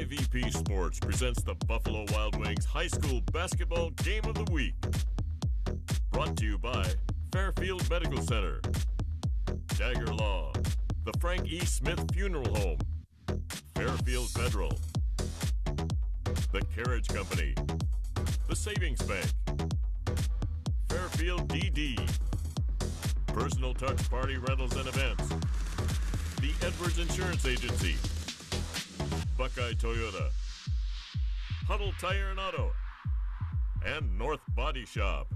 IVP Sports presents the Buffalo Wild Wings High School Basketball Game of the Week. Brought to you by Fairfield Medical Center, Dagger Law, the Frank E. Smith Funeral Home, Fairfield Federal, the Carriage Company, the Savings Bank, Fairfield DD, Personal Touch Party Rentals and Events, the Edwards Insurance Agency, Buckeye Toyota, Huddle Tire and Auto, and North Body Shop.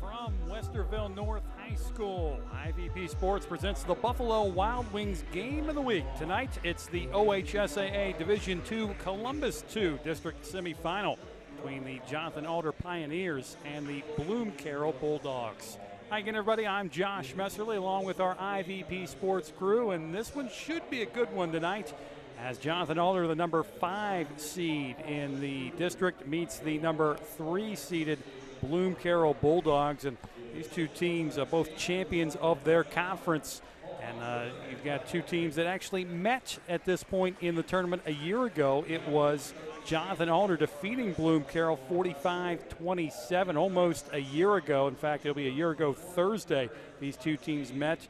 From Westerville North High School, IVP Sports presents the Buffalo Wild Wings Game of the Week. Tonight, it's the OHSAA Division II Columbus II District Semifinal between the Jonathan Alder Pioneers and the Bloom-Carroll Bulldogs. Hi again, everybody. I'm Josh Messerly along with our IVP Sports crew, and this one should be a good one tonight as Jonathan Alder, the number 5 seed in the district, meets the number 3 seeded Bloom-Carroll Bulldogs. And these two teams are both champions of their conference. And you've got two teams that actually met at this point in the tournament a year ago. It was Jonathan Alder defeating Bloom-Carroll 45-27 almost a year ago. In fact, it'll be a year ago Thursday. These two teams met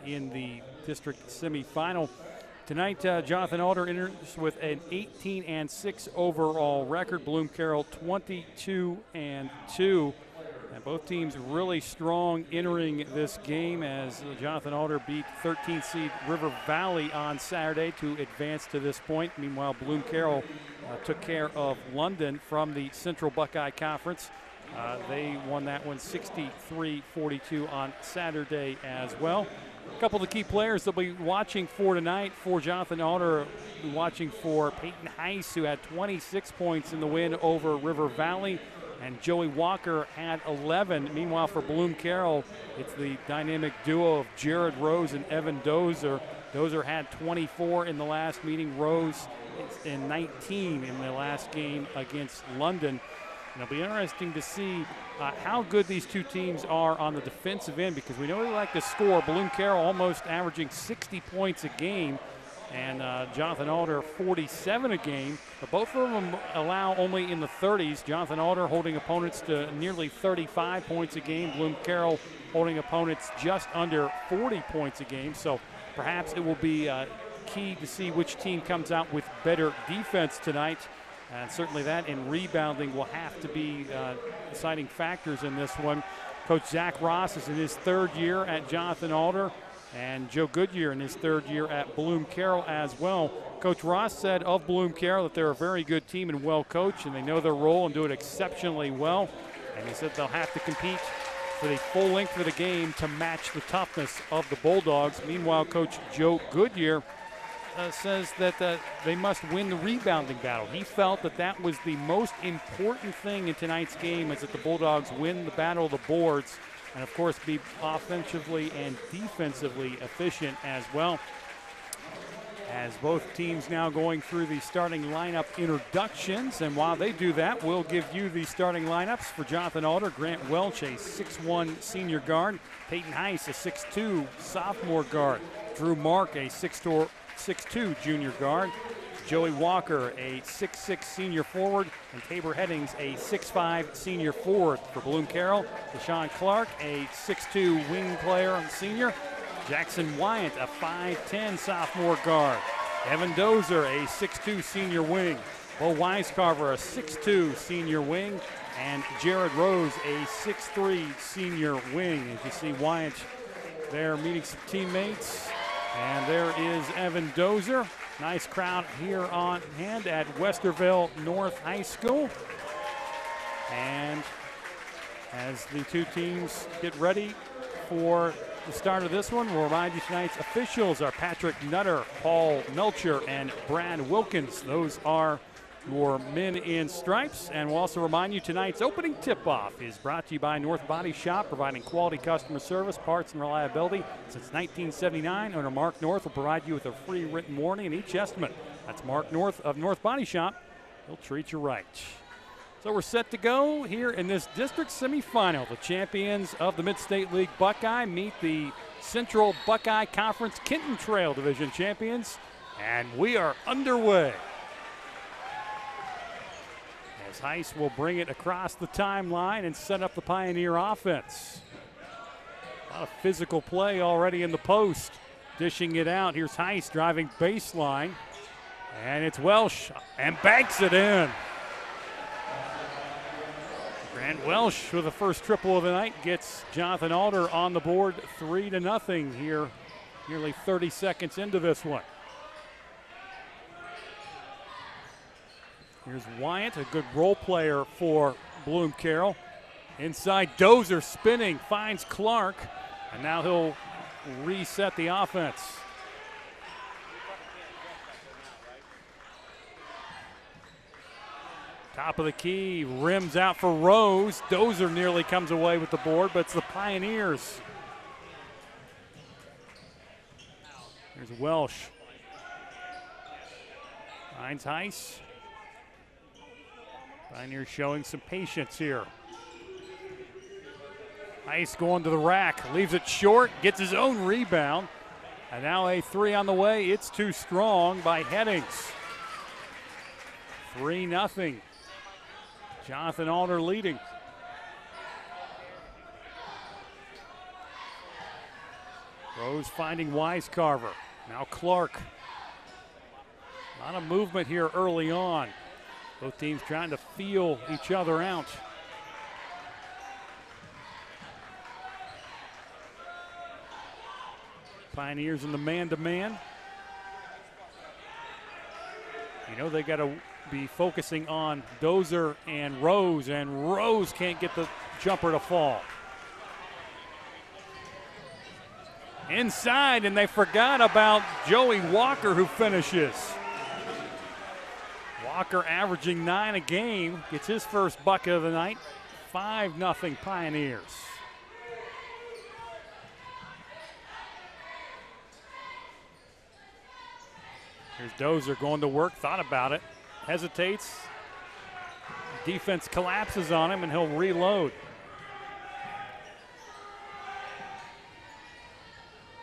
in the district semifinal. Tonight, Jonathan Alder enters with an 18-6 overall record. Bloom-Carroll 22-2. And both teams really strong entering this game as Jonathan Alder beat 13th seed River Valley on Saturday to advance to this point. Meanwhile, Bloom-Carroll took care of London from the Central Buckeye Conference. They won that one 63-42 on Saturday as well. A couple of the key players that we'll be watching for tonight for Jonathan Alder, watching for Peyton Heiss, who had 26 points in the win over River Valley, and Joey Walker had 11. Meanwhile, for Bloom-Carroll, it's the dynamic duo of Jared Rose and Evan Dozer. Dozer had 24 in the last meeting, Rose in 19 in the last game against London. And it'll be interesting to see how good these two teams are on the defensive end, because we know they like to score. Bloom-Carroll almost averaging 60 points a game, and Jonathan Alder 47 a game. But both of them allow only in the 30s. Jonathan Alder holding opponents to nearly 35 points a game. Bloom-Carroll holding opponents just under 40 points a game. So perhaps it will be key to see which team comes out with better defense tonight. And certainly that and rebounding will have to be deciding factors in this one. Coach Zach Ross is in his third year at Jonathan Alder, and Joe Goodyear in his third year at Bloom-Carroll as well. Coach Ross said of Bloom-Carroll that they're a very good team and well coached, and they know their role and do it exceptionally well. And he said they'll have to compete for the full length of the game to match the toughness of the Bulldogs. Meanwhile, Coach Joe Goodyear says that they must win the rebounding battle. He felt that that was the most important thing in tonight's game, is that the Bulldogs win the battle of the boards and, of course, be offensively and defensively efficient as well. As both teams now going through the starting lineup introductions, and while they do that, we'll give you the starting lineups for Jonathan Alder. Grant Welch, a 6'1 senior guard. Peyton Heiss, a 6'2 sophomore guard. Drew Mark, a 6'2 junior guard. Joey Walker, a 6'6 senior forward, and Tabor Headings, a 6'5 senior forward. For Bloom-Carroll, Deshaun Clark, a 6'2 wing player and senior. Jackson Wyant, a 5'10 sophomore guard. Evan Dozer, a 6'2 senior wing. Bo Weiscarver, a 6'2 senior wing. And Jared Rose, a 6'3 senior wing. As you see Wyant there meeting some teammates. And there is Evan Dozer. Nice crowd here on hand at Westerville North High School. And as the two teams get ready for the start of this one, we'll remind you tonight's officials are Patrick Nutter, Paul Melcher, and Brad Wilkins. Those are your men in stripes. And we'll also remind you tonight's opening tip-off is brought to you by North Body Shop, providing quality customer service, parts, and reliability since 1979. Owner Mark North will provide you with a free written warning in each estimate. That's Mark North of North Body Shop. He'll treat you right. So we're set to go here in this district semifinal. The champions of the Mid-State League Buckeye meet the Central Buckeye Conference Kenton Trail Division champions, and we are underway. As Heiss will bring it across the timeline and set up the Pioneer offense. A lot of physical play already in the post. Dishing it out. Here's Heiss driving baseline. And it's Welsh and banks it in. Grant Welsh with the first triple of the night gets Jonathan Alder on the board 3-0 here, nearly 30 seconds into this one. Here's Wyatt, a good role player for Bloom-Carroll. Inside, Dozer spinning, finds Clark, and now he'll reset the offense. Top of the key, rims out for Rose. Dozer nearly comes away with the board, but it's the Pioneers. Here's Welsh. Finds Heiss. Pioneers showing some patience here. Heiss going to the rack, leaves it short, gets his own rebound. And now a three on the way. It's too strong by Headings. 3-0. Jonathan Alder leading. Rose finding Wisecarver. Now Clark. A lot of movement here early on. Both teams trying to feel each other out. Pioneers in the man-to-man. You know they got to be focusing on Dozer and Rose can't get the jumper to fall. Inside, and they forgot about Joey Walker, who finishes. Walker averaging 9 a game, gets his first bucket of the night. 5-0 Pioneers. Here's Dozer going to work, thought about it, hesitates. Defense collapses on him, and he'll reload.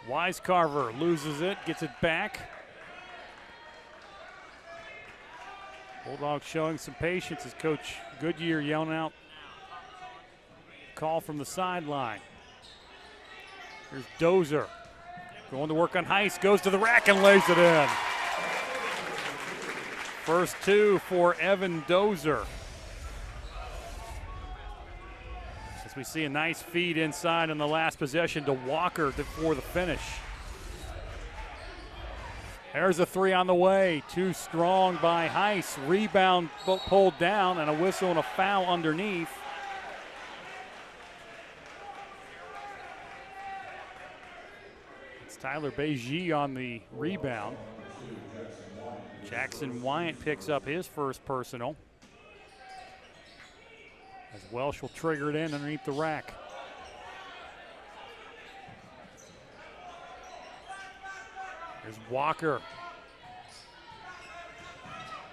Wisecarver loses it, gets it back. Bulldogs showing some patience as Coach Goodyear yelling out call from the sideline. Here's Dozer going to work on Heiss, goes to the rack and lays it in. First two for Evan Dozer. As we see a nice feed inside on the last possession to Walker before the finish. There's a three on the way. Too strong by Heiss. Rebound pulled down and a whistle and a foul underneath. It's Tyler Beji on the rebound. Jackson Wyatt picks up his first personal. As Welsh will trigger it in underneath the rack. There's Walker.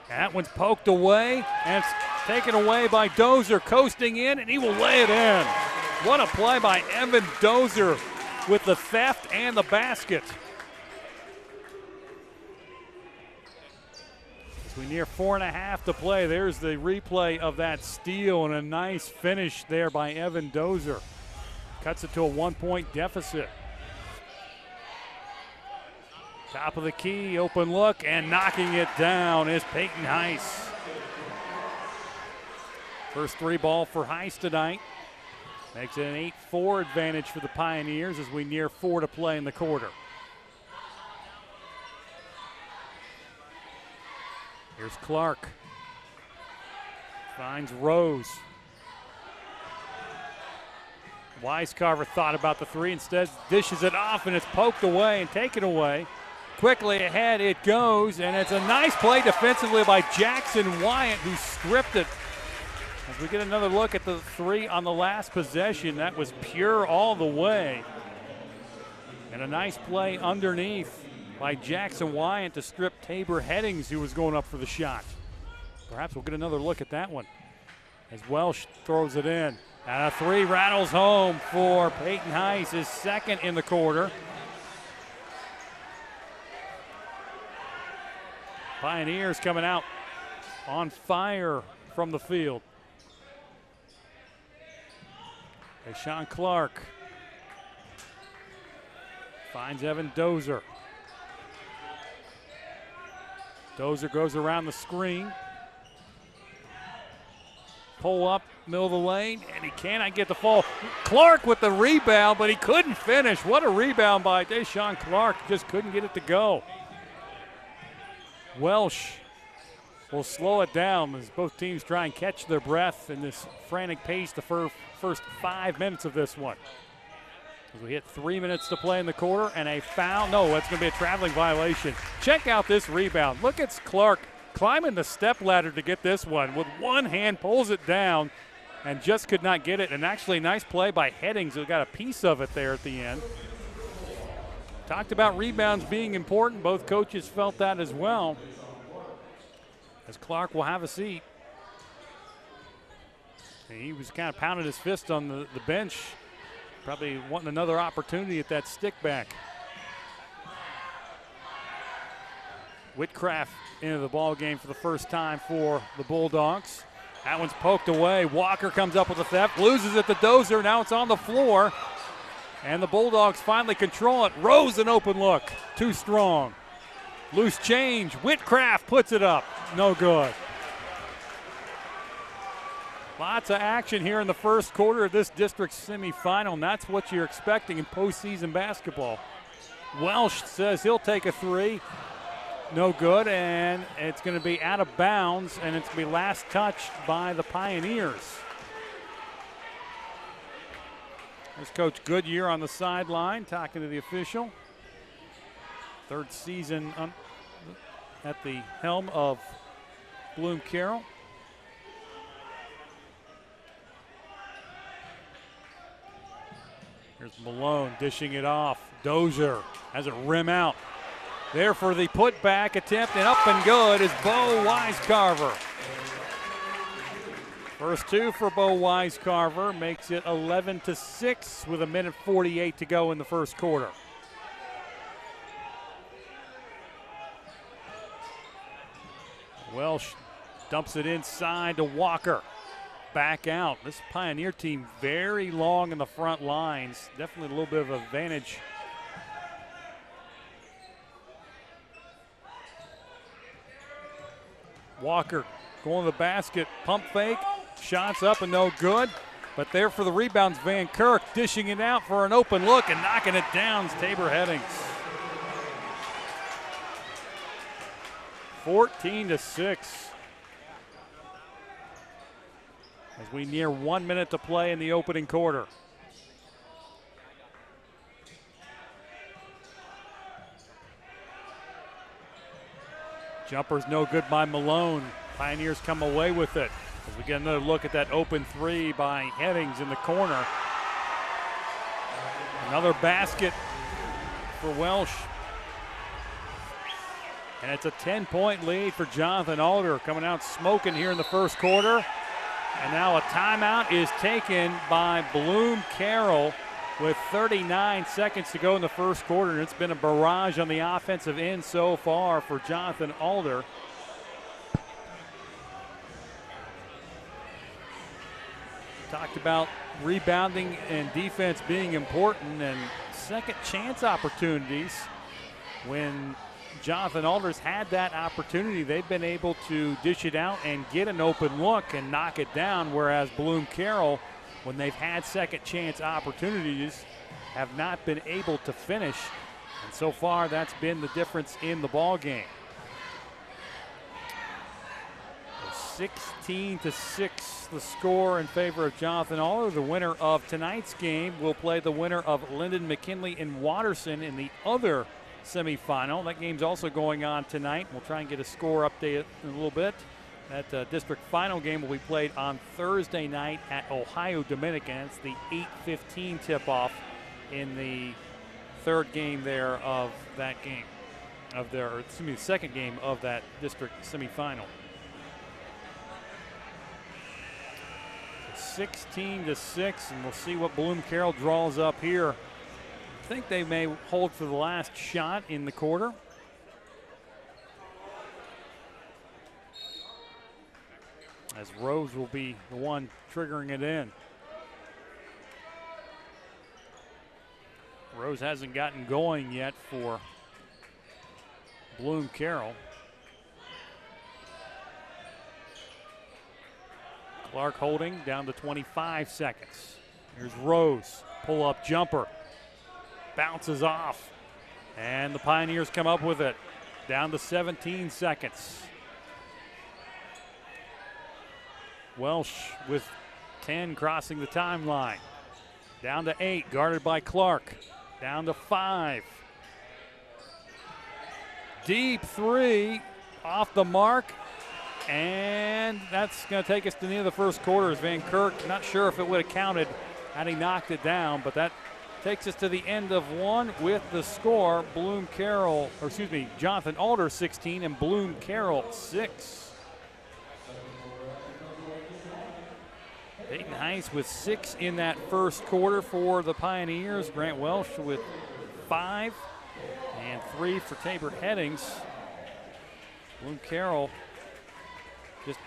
That one's poked away, and it's taken away by Dozer, coasting in, and he will lay it in. What a play by Evan Dozer with the theft and the basket. As we near 4.5 to play, there's the replay of that steal and a nice finish there by Evan Dozer. Cuts it to a 1-point deficit. Top of the key, open look, and knocking it down is Peyton Heiss. First three ball for Heiss tonight. Makes it an 8-4 advantage for the Pioneers as we near 4 to play in the quarter. Here's Clark. Finds Rose. Wisecarver thought about the three, instead dishes it off, and it's poked away and taken away. Quickly ahead it goes, and it's a nice play defensively by Jackson Wyatt, who stripped it. As we get another look at the three on the last possession, that was pure all the way. And a nice play underneath by Jackson Wyatt to strip Tabor Headings, who was going up for the shot. Perhaps we'll get another look at that one. as Welsh throws it in. And a three rattles home for Peyton Heiss, his second in the quarter. Pioneers coming out on fire from the field. Deshaun Clark finds Evan Dozer. Dozer goes around the screen. Pull up, middle of the lane, and he cannot get the fall. Clark with the rebound, but he couldn't finish. What a rebound by Deshaun Clark. Just couldn't get it to go. Welsh will slow it down as both teams try and catch their breath in this frantic pace the first 5 minutes of this one. As we hit 3 minutes to play in the quarter and a foul. No, that's going to be a traveling violation. Check out this rebound. Look at Clark climbing the step ladder to get this one. With one hand, pulls it down and just could not get it. And actually, nice play by Headings, who got a piece of it there at the end. Talked about rebounds being important. Both coaches felt that as well. As Clark will have a seat. And he was kind of pounding his fist on the bench, probably wanting another opportunity at that stick back. Whitcraft into the ball game for the first time for the Bulldogs. That one's poked away. Walker comes up with a theft, loses it to Dozer. Now it's on the floor. And the Bulldogs finally control it. Rose an open look. Too strong. Loose change. Whitcraft puts it up. No good. Lots of action here in the first quarter of this district semifinal, and that's what you're expecting in postseason basketball. Welsh says he'll take a three. No good, and it's going to be out of bounds, and it's going to be last touched by the Pioneers. There's Coach Goodyear on the sideline talking to the official. Third season at the helm of Bloom-Carroll. Here's Malone dishing it off. Dozier has it rim out. There for the putback attempt, and up and good is Bo Wisecarver. First two for Bo Wisecarver makes it 11-6 with 1:48 to go in the first quarter. Welsh dumps it inside to Walker. Back out. This Pioneer team very long in the front lines. Definitely a little bit of advantage. Walker going to the basket. Pump fake. Shots up and no good. But there for the rebounds, Van Kirk dishing it out for an open look and knocking it down is Tabor Headings. 14-6. As we near 1 minute to play in the opening quarter. Jumper's no good by Malone. Pioneers come away with it. As we get another look at that open three by Headings in the corner. Another basket for Welsh. And it's a 10-point lead for Jonathan Alder, coming out smoking here in the first quarter. And now a timeout is taken by Bloom-Carroll with 39 seconds to go in the first quarter. And it's been a barrage on the offensive end so far for Jonathan Alder. Talked about rebounding and defense being important and second chance opportunities. When Jonathan Alder's had that opportunity, they've been able to dish it out and get an open look and knock it down, whereas Bloom-Carroll, when they've had second chance opportunities, have not been able to finish. And so far, that's been the difference in the ball game. 16-6 the score in favor of Jonathan Alder. The winner of tonight's game will play the winner of Linden McKinley and Watterson in the other semifinal. That game's also going on tonight. We'll try and get a score update in a little bit. That district final game will be played on Thursday night at Ohio Dominican. It's the 8:15 tip-off in the third game there of that game, the second game of that district semifinal. 16-6, and we'll see what Bloom-Carroll draws up here. I think they may hold for the last shot in the quarter. As Rose will be the one triggering it in. Rose hasn't gotten going yet for Bloom-Carroll. Clark holding down to 25 seconds. Here's Rose, pull-up jumper. Bounces off, and the Pioneers come up with it. Down to 17 seconds. Welsh with 10 crossing the timeline. Down to 8, guarded by Clark. Down to 5. Deep 3, off the mark. And that's going to take us to the end of the first quarter as Van Kirk, not sure if it would have counted had he knocked it down, but that takes us to the end of one with the score. Jonathan Alder 16 and Bloom-Carroll 6. Dayton Heiss with 6 in that first quarter for the Pioneers. Grant Welsh with 5 and 3 for Tabor Headings. Bloom-Carroll just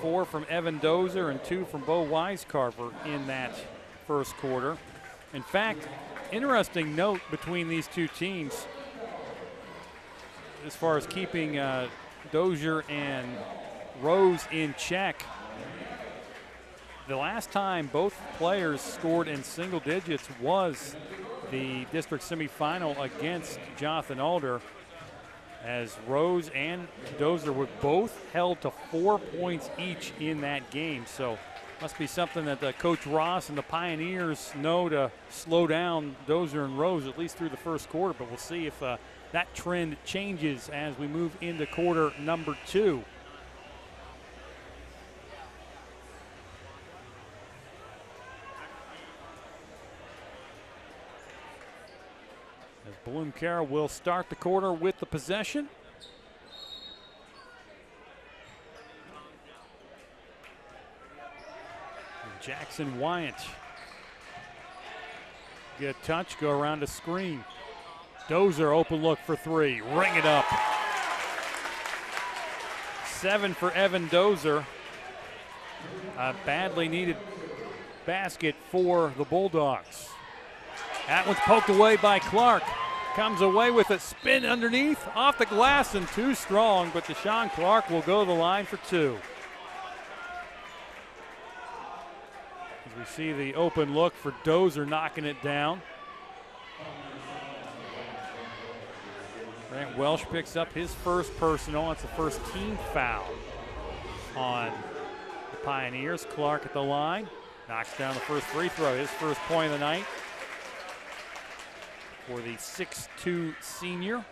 4 from Evan Dozer and 2 from Bo Wisecarver in that first quarter. In fact, interesting note between these two teams as far as keeping Dozier and Rose in check. The last time both players scored in single digits was the district semifinal against Jonathan Alder, as Rose and Dozier were both held to 4 points each in that game. So must be something that Coach Ross and the Pioneers know to slow down Dozier and Rose at least through the first quarter, but we'll see if that trend changes as we move into quarter number 2. As Bloom-Carroll will start the quarter with the possession. Jackson Wyant. Get a touch, go around a screen. Dozier open look for 3, ring it up. 7 for Evan Dozier. A badly needed basket for the Bulldogs. That one's poked away by Clark. Comes away with it, spin underneath, off the glass and too strong, but Deshaun Clark will go to the line for 2. As we see the open look for Dozier knocking it down. Grant Welsh picks up his first personal. It's the first team foul on the Pioneers. Clark at the line, knocks down the first free throw, his first point of the night for the 6'2" senior.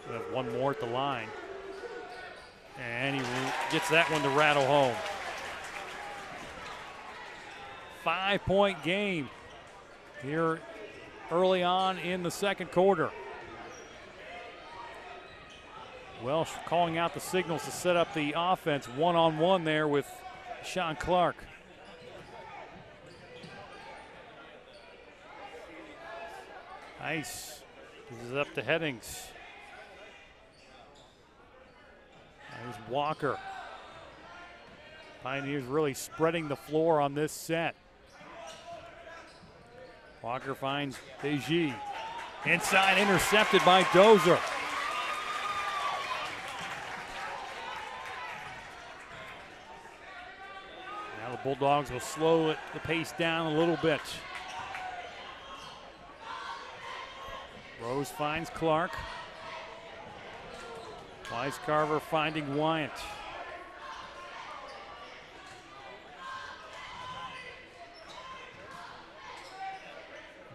We have one more at the line. And he gets that one to rattle home. 5-point game here early on in the second quarter. Welsh calling out the signals to set up the offense one-on-one there with Sean Clark. Nice. This is up to Headings. There's Walker. Pioneers really spreading the floor on this set. Walker finds Deji. Inside, intercepted by Dozier. Now the Bulldogs will slow the pace down a little bit. Rose finds Clark. Wisecarver finding Wyant.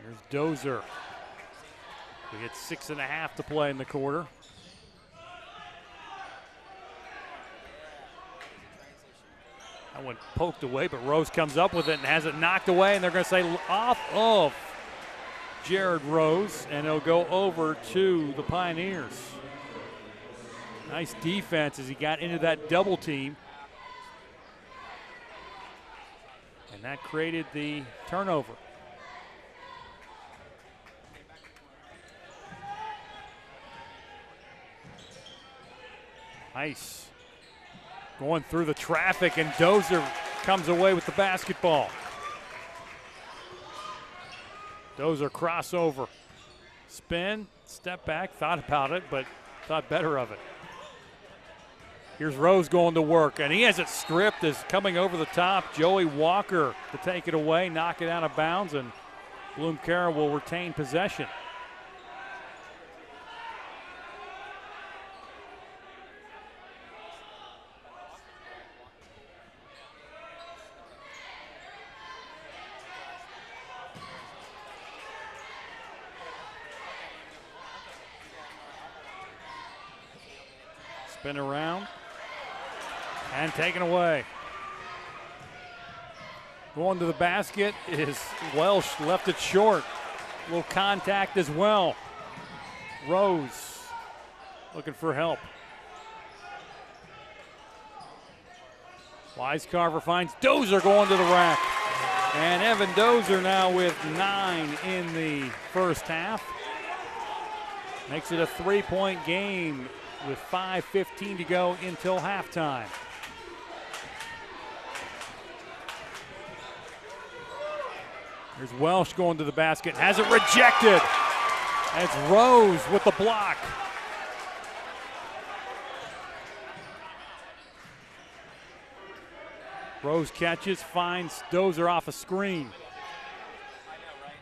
Here's Dozier. We get 6.5 to play in the quarter. That one poked away, but Rose comes up with it and has it knocked away, and they're going to say off of Jared Rose, and it'll go over to the Pioneers. Nice defense as he got into that double team. And that created the turnover. Nice. Going through the traffic, and Dozer comes away with the basketball. Dozer crossover. Spin, step back, thought about it, but thought better of it. Here's Rose going to work, and he has it stripped as coming over the top. Joey Walker to take it away, knock it out of bounds, and Bloom-Carroll will retain possession. Spin around and taken away. Going to the basket is Welsh, left it short. A little contact as well. Rose looking for help. Weiscarver finds Dozer going to the rack. And Evan Dozer now with 9 in the first half. Makes it a 3-point game with 5:15 to go until halftime. Here's Welsh going to the basket, has it rejected. And it's Rose with the block. Rose catches, finds Dozer off a screen.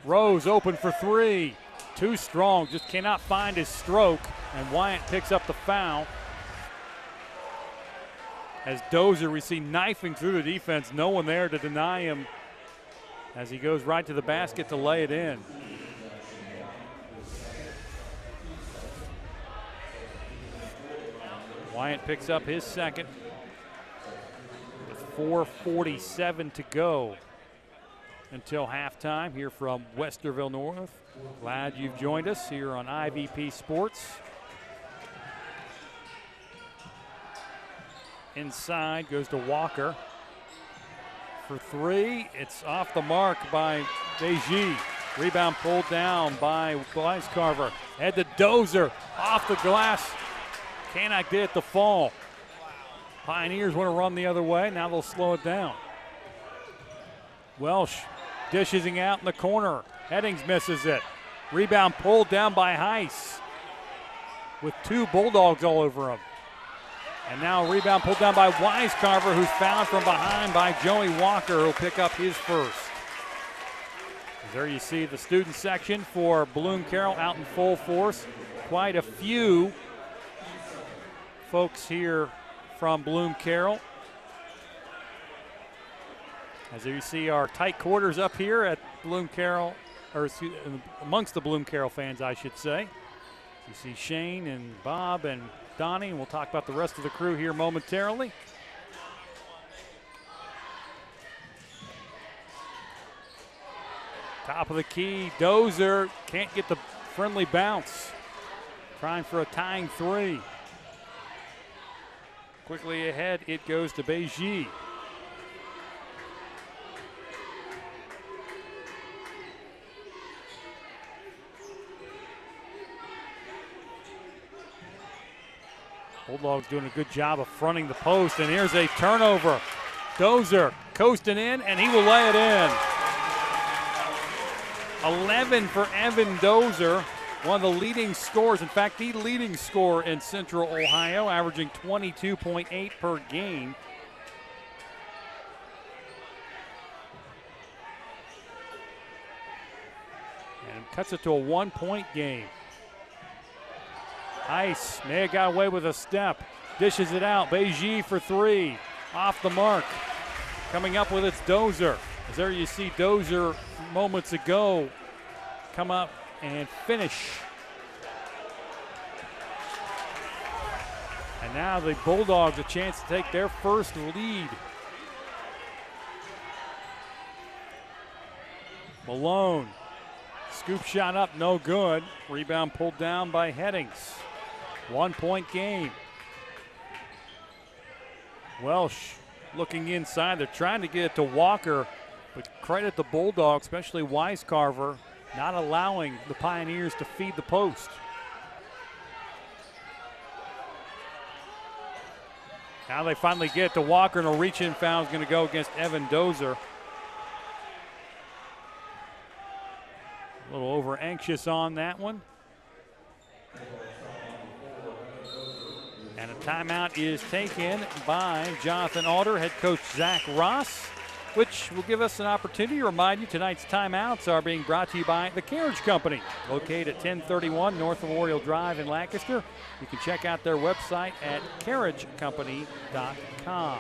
Rose open for three. Too strong, just cannot find his stroke. And Wyatt picks up the foul. As Dozer, we see knifing through the defense. No one there to deny him as he goes right to the basket to lay it in. Wyatt picks up his second with 4:47 to go until halftime here from Westerville North. Glad you've joined us here on IVP Sports. Inside goes to Walker for three. It's off the mark by Beji. Rebound pulled down by Weiscarver. Head to Dozer, off the glass. Cannot get it to fall. Pioneers want to run the other way. Now they'll slow it down. Welsh dishing out in the corner. Headings misses it. Rebound pulled down by Heiss with two Bulldogs all over him. And now a rebound pulled down by Weiscarver, who's fouled from behind by Joey Walker, who'll pick up his first. There you see the student section for Bloom-Carroll out in full force. Quite a few folks here from Bloom-Carroll. As you see our tight quarters up here at Bloom-Carroll, or amongst the Bloom-Carroll fans, I should say. You see Shane and Bob and Donnie, and we'll talk about the rest of the crew here momentarily. Top of the key, Dozer can't get the friendly bounce. Trying for a tying three. Quickly ahead, it goes to Beji. Bulldogs doing a good job of fronting the post, and here's a turnover. Dozer coasting in, and he will lay it in. 11 for Evan Dozer, one of the leading scorers. In fact, the leading scorer in Central Ohio, averaging 22.8 per game. And cuts it to a 1-point game. Ice may have got away with a step. Dishes it out. Beji for three. Off the mark. Coming up with its Dozer. As there you see Dozer moments ago come up and finish. And now the Bulldogs a chance to take their first lead. Malone. Scoop shot up, no good. Rebound pulled down by Headings. 1-point game. Welsh looking inside. They're trying to get it to Walker. But credit the Bulldogs, especially Weiscarver, not allowing the Pioneers to feed the post. Now they finally get to Walker, and a reach-in foul is going to go against Evan Dozer. A little over-anxious on that one. And a timeout is taken by Jonathan Alder, head coach Zach Ross, which will give us an opportunity to remind you tonight's timeouts are being brought to you by the Carriage Company, located at 1031 North Memorial Drive in Lancaster. You can check out their website at carriagecompany.com.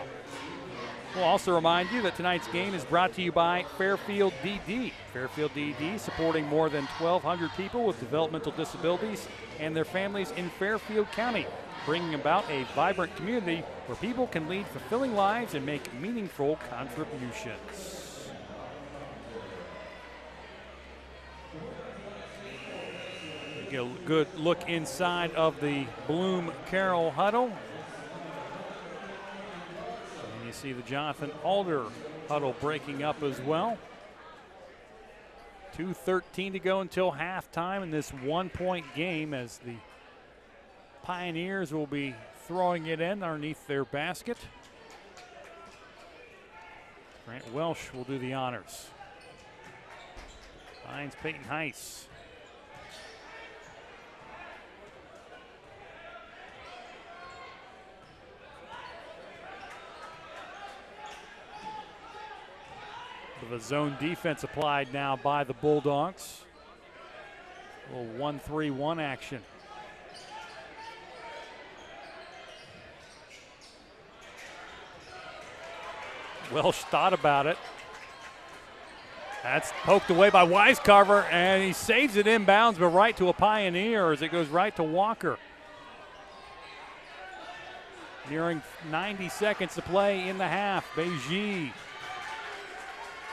We'll also remind you that tonight's game is brought to you by Fairfield DD. Fairfield DD supporting more than 1,200 people with developmental disabilities and their families in Fairfield County, bringing about a vibrant community where people can lead fulfilling lives and make meaningful contributions. You get a good look inside of the Bloom-Carroll huddle. And you see the Jonathan Alder huddle breaking up as well. 2:13 to go until halftime in this one-point game, as the Pioneers will be throwing it in underneath their basket. Grant Welsh will do the honors. Finds Peyton Heiss. The zone defense applied now by the Bulldogs. A little 1-3-1 action. Welsh thought about it. That's poked away by Weiscarver, and he saves it inbounds, but right to a Pioneer as it goes right to Walker. Nearing 90 seconds to play in the half. Beijing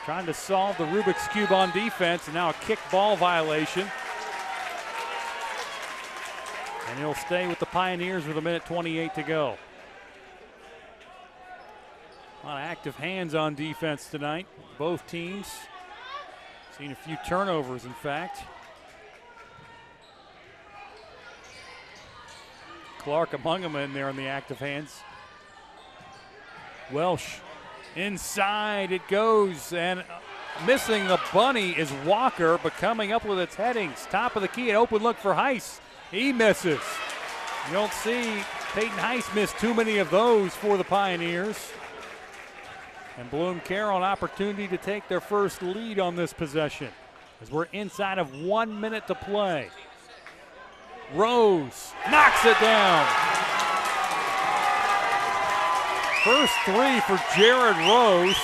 trying to solve the Rubik's Cube on defense, and now a kick ball violation. And he'll stay with the Pioneers with 1:28 to go. A lot of active hands on defense tonight. Both teams. Seen a few turnovers, in fact. Clark among them in there on the active hands. Welsh inside it goes, and missing the bunny is Walker, but coming up with its headings. Top of the key, an open look for Heiss. He misses. You don't see Peyton Heiss miss too many of those for the Pioneers. And Bloom-Carroll an opportunity to take their first lead on this possession, as we're inside of 1 minute to play. Rose knocks it down. First three for Jared Rose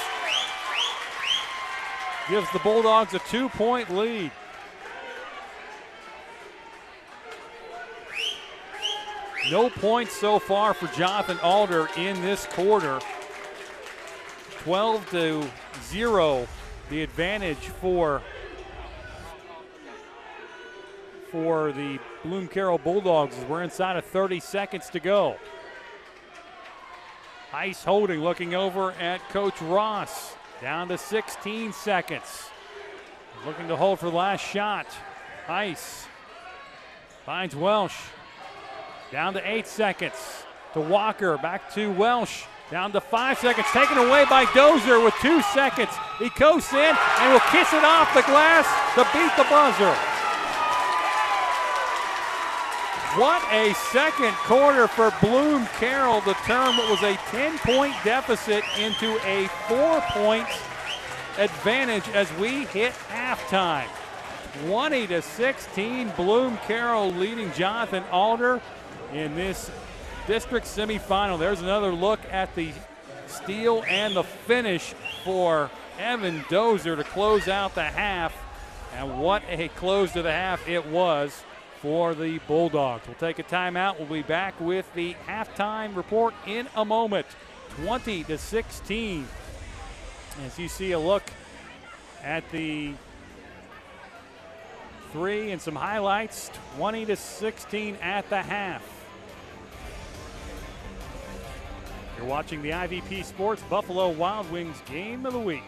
gives the Bulldogs a 2-point lead. No points so far for Jonathan Alder in this quarter. 12-0, the advantage for the Bloom-Carroll Bulldogs as we're inside of 30 seconds to go. Heiss holding, looking over at Coach Ross. Down to 16 seconds. Looking to hold for the last shot. Heiss finds Welsh. Down to 8 seconds. To Walker, back to Welsh. Down to 5 seconds, taken away by Dozer with 2 seconds. He coasts in and will kiss it off the glass to beat the buzzer. What a second quarter for Bloom-Carroll to turn what was a 10-point deficit into a 4-point advantage as we hit halftime. 20-16, Bloom-Carroll leading Jonathan Alder in this district semifinal. There's another look at the steal and the finish for Evan Dozer to close out the half. And what a close to the half it was for the Bulldogs. We'll take a timeout. We'll be back with the halftime report in a moment. 20-16. As you see a look at the three and some highlights, 20-16 at the half. You're watching the IVP Sports Buffalo Wild Wings Game of the Week.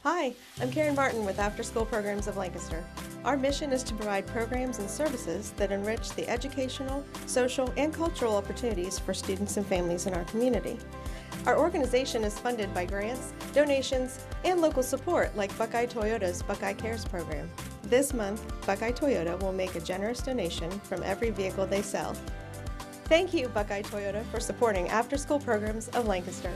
Hi, I'm Karen Martin with After School Programs of Lancaster. Our mission is to provide programs and services that enrich the educational, social, and cultural opportunities for students and families in our community. Our organization is funded by grants, donations, and local support like Buckeye Toyota's Buckeye Cares program. This month, Buckeye Toyota will make a generous donation from every vehicle they sell. Thank you, Buckeye Toyota, for supporting After School Programs of Lancaster.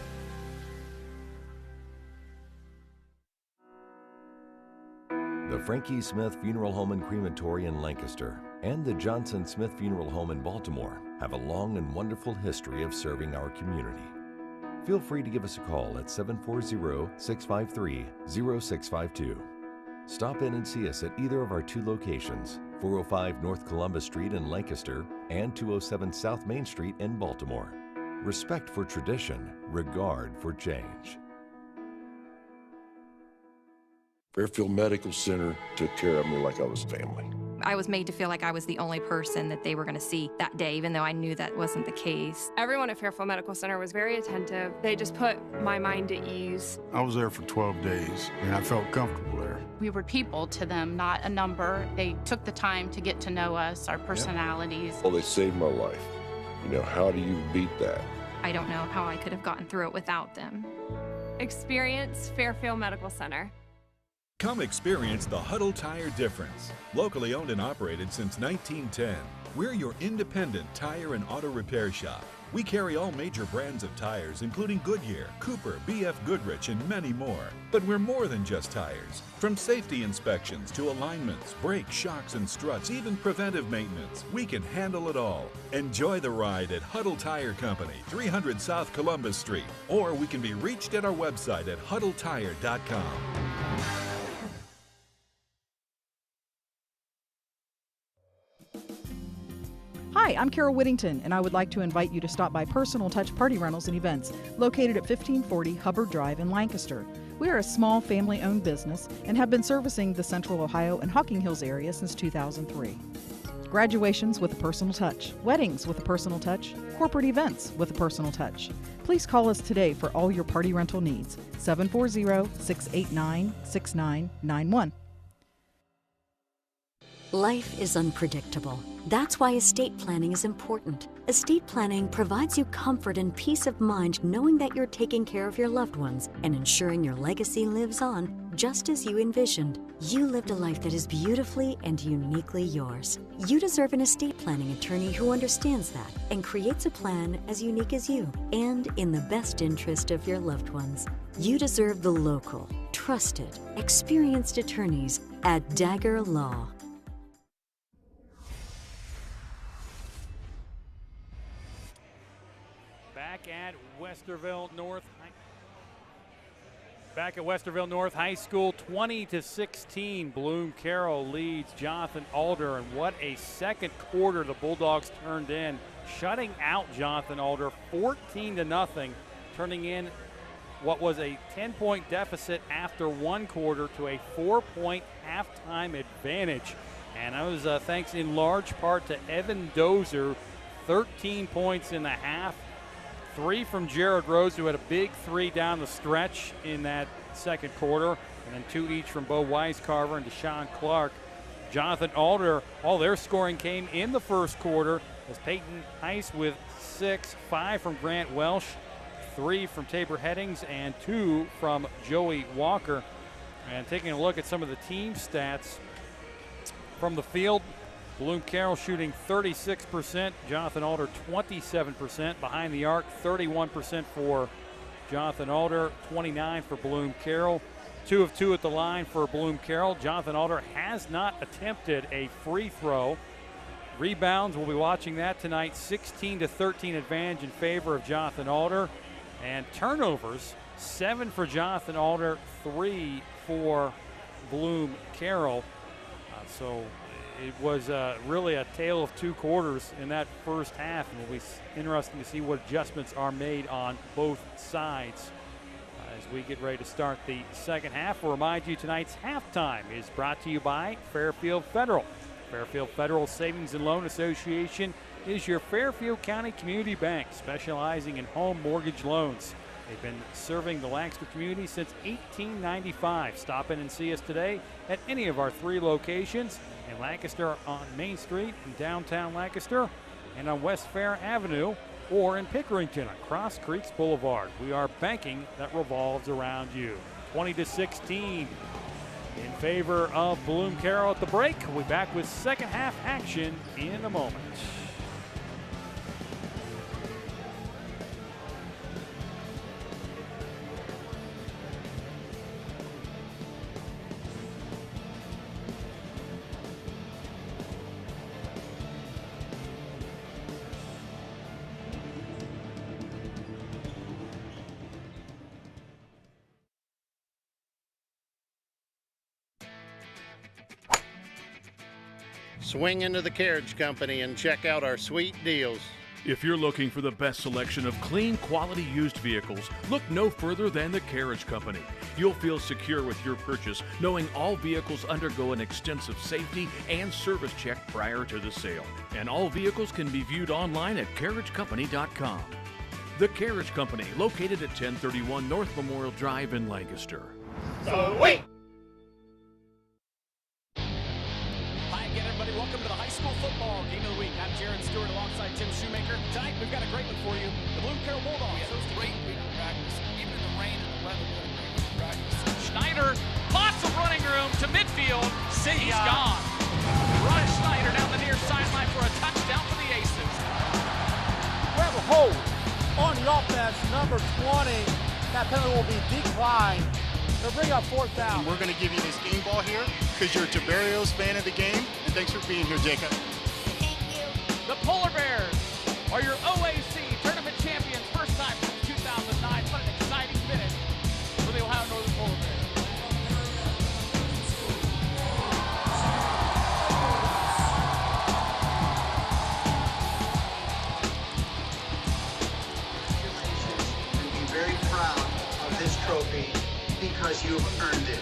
The Frankie Smith Funeral Home and Crematory in Lancaster and the Johnson Smith Funeral Home in Baltimore have a long and wonderful history of serving our community. Feel free to give us a call at 740-653-0652. Stop in and see us at either of our two locations, 405 North Columbus Street in Lancaster and 207 South Main Street in Baltimore. Respect for tradition, regard for change. Fairfield Medical Center took care of me like I was family. I was made to feel like I was the only person that they were going to see that day, even though I knew that wasn't the case. Everyone at Fairfield Medical Center was very attentive. They just put my mind at ease. I was there for 12 days, and I felt comfortable there. We were people to them, not a number. They took the time to get to know us, our personalities. Well, they saved my life. You know, how do you beat that? I don't know how I could have gotten through it without them. Experience Fairfield Medical Center. Come experience the Huddle Tire difference. Locally owned and operated since 1910, we're your independent tire and auto repair shop. We carry all major brands of tires, including Goodyear, Cooper, BF Goodrich, and many more. But we're more than just tires. From safety inspections to alignments, brakes, shocks, and struts, even preventive maintenance, we can handle it all. Enjoy the ride at Huddle Tire Company, 300 South Columbus Street, or we can be reached at our website at huddletire.com. Hi, I'm Carol Whittington, and I would like to invite you to stop by Personal Touch Party Rentals and Events, located at 1540 Hubbard Drive in Lancaster. We are a small family-owned business and have been servicing the Central Ohio and Hocking Hills area since 2003. Graduations with a personal touch, weddings with a personal touch, corporate events with a personal touch. Please call us today for all your party rental needs, 740-689-6991. Life is unpredictable. That's why estate planning is important. Estate planning provides you comfort and peace of mind knowing that you're taking care of your loved ones and ensuring your legacy lives on just as you envisioned. You lived a life that is beautifully and uniquely yours. You deserve an estate planning attorney who understands that and creates a plan as unique as you and in the best interest of your loved ones. You deserve the local, trusted, experienced attorneys at Dagger Law. Back at Westerville North High School, 20-16. Bloom-Carroll leads Jonathan Alder, and what a second quarter the Bulldogs turned in, shutting out Jonathan Alder 14-0, turning in what was a 10-point deficit after one quarter to a 4-point halftime advantage. And that was thanks in large part to Evan Dozer, 13 points in the half. 3 from Jared Rose, who had a big 3 down the stretch in that second quarter, and then 2 each from Bo Weiscarver and Deshaun Clark. Jonathan Alder, all their scoring came in the first quarter, as Peyton Heiss with 6, 5 from Grant Welsh, 3 from Tabor Headings, and 2 from Joey Walker. And taking a look at some of the team stats from the field, Bloom-Carroll shooting 36%, Jonathan Alder 27%. Behind the arc, 31% for Jonathan Alder, 29% for Bloom-Carroll. 2 of 2 at the line for Bloom-Carroll. Jonathan Alder has not attempted a free throw. Rebounds, we'll be watching that tonight. 16-13 advantage in favor of Jonathan Alder. And turnovers, 7 for Jonathan Alder, 3 for Bloom-Carroll. So it was really a tale of 2 quarters in that first half, and it'll be interesting to see what adjustments are made on both sides as we get ready to start the second half. We'll remind you tonight's halftime is brought to you by Fairfield Federal. Fairfield Federal Savings and Loan Association is your Fairfield County community bank, specializing in home mortgage loans. They've been serving the Lancaster community since 1895. Stop in and see us today at any of our 3 locations in Lancaster on Main Street in downtown Lancaster and on West Fair Avenue, or in Pickerington on Cross Creeks Boulevard. We are banking that revolves around you. 20-16 in favor of Bloom-Carroll at the break. We'll be back with second half action in a moment. Swing into the Carriage Company and check out our sweet deals. If you're looking for the best selection of clean, quality used vehicles, look no further than the Carriage Company. You'll feel secure with your purchase, knowing all vehicles undergo an extensive safety and service check prior to the sale. And all vehicles can be viewed online at carriagecompany.com. The Carriage Company, located at 1031 North Memorial Drive in Lancaster. So wait! Welcome to the high school football game of the week. I'm Jaron Stewart alongside Tim Shoemaker. Tonight we've got a great one for you. The Bloom-Carroll Bulldogs. We had a great week of practice. Even in the rain and the weather, we had a great week of practice. Schneider, lots of running room to midfield. He's gone. Ryan Schneider down the near sideline for a touchdown for the Aces. We have a hold on the offense, number 20. That penalty will be declined. They'll bring up 4th down. We're going to give you this game ball here because you're a Tiberios fan of the game. And thanks for being here, Jacob. Thank you. The Polar Bears are your OAC tournament champions. First time since 2009. What an exciting finish for the Ohio Northern Polar Bears. And be very proud of this trophy because you've earned it.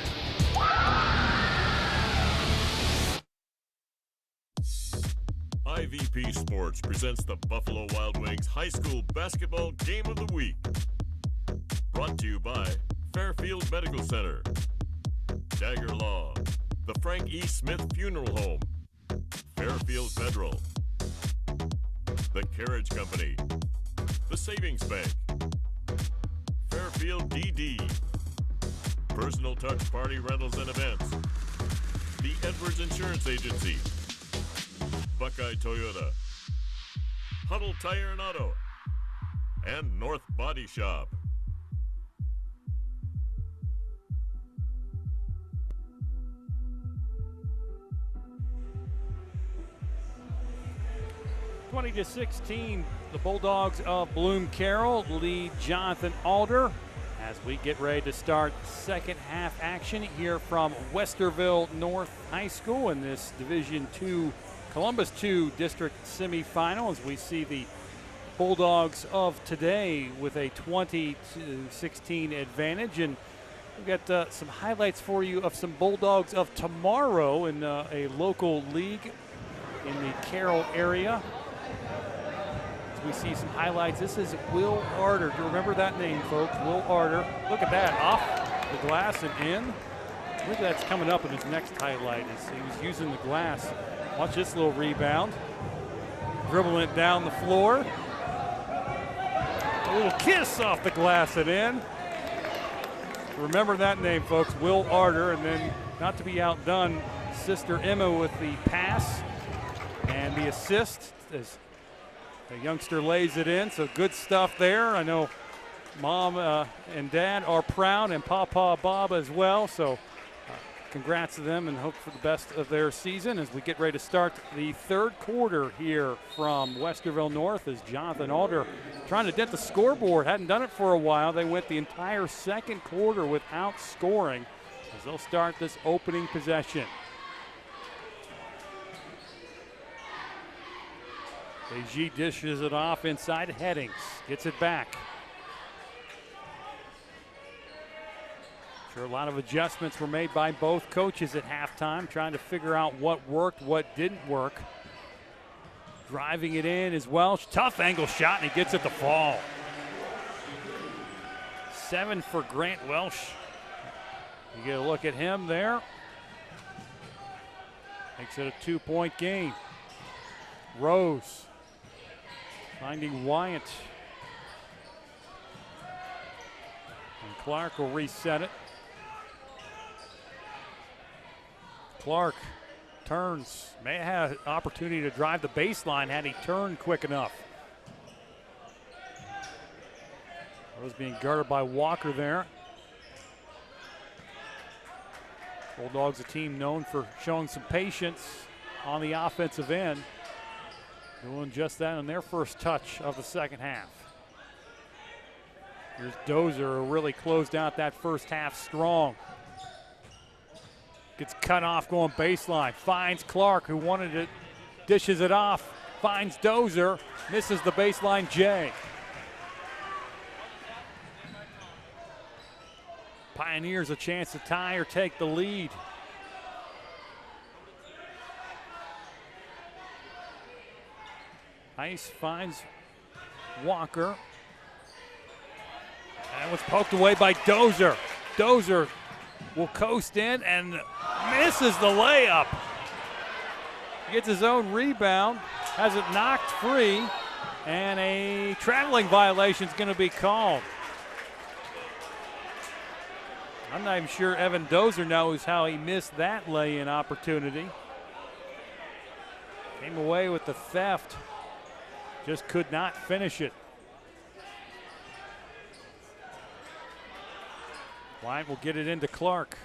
IVP Sports presents the Buffalo Wild Wings High School Basketball Game of the Week. Brought to you by Fairfield Medical Center, Dagger Law, the Frank E. Smith Funeral Home, Fairfield Federal, the Carriage Company, the Savings Bank, Fairfield DD, Personal Touch Party Rentals and Events, the Edwards Insurance Agency, Buckeye Toyota, Huddle Tire and Auto, and North Body Shop. (20-16), the Bulldogs of Bloom-Carroll lead Jonathan Alder as we get ready to start second half action here from Westerville North High School in this Division II Columbus 2 district semifinal, as we see the Bulldogs of today with a 20-16 advantage. And we've got some highlights for you of some Bulldogs of tomorrow in a local league in the Carroll area. As we see some highlights, this is Will Arder. Do you remember that name, folks? Will Arder. Look at that, off the glass and in. I think that's coming up in his next highlight. He was using the glass. Watch this little rebound. Dribbling it down the floor. A little kiss off the glass and in. Remember that name, folks, Will Arder. And then, not to be outdone, Sister Emma with the pass and the assist as the youngster lays it in. So good stuff there. I know Mom and Dad are proud, and Papa Bob as well. So congrats to them and hope for the best of their season as we get ready to start the third quarter here from Westerville North, as Jonathan Alder trying to dent the scoreboard. Hadn't done it for a while. They went the entire second quarter without scoring as they'll start this opening possession. AG dishes it off inside Headings. Gets it back. Sure, a lot of adjustments were made by both coaches at halftime, trying to figure out what worked, what didn't work. Driving it in is Welsh. Tough angle shot, and he gets it to fall. 7 for Grant Welsh. You get a look at him there. Makes it a 2-point game. Rose finding Wyatt. And Clark will reset it. Clark turns. May have had an opportunity to drive the baseline had he turned quick enough. Rose being guarded by Walker there. Bulldogs, a team known for showing some patience on the offensive end. Doing just that on their first touch of the second half. Here's Dozer, who really closed out that first half strong. Gets cut off going baseline. Finds Clark, who wanted it. Dishes it off. Finds Dozer. Misses the baseline J. Pioneers a chance to tie or take the lead. Ice finds Walker. And was poked away by Dozer. Dozer will coast in and misses the layup. Gets his own rebound, has it knocked free, and a traveling violation is going to be called. I'm not even sure Evan Dozer knows how he missed that lay-in opportunity. Came away with the theft, just could not finish it. Wyatt will get it into Clark.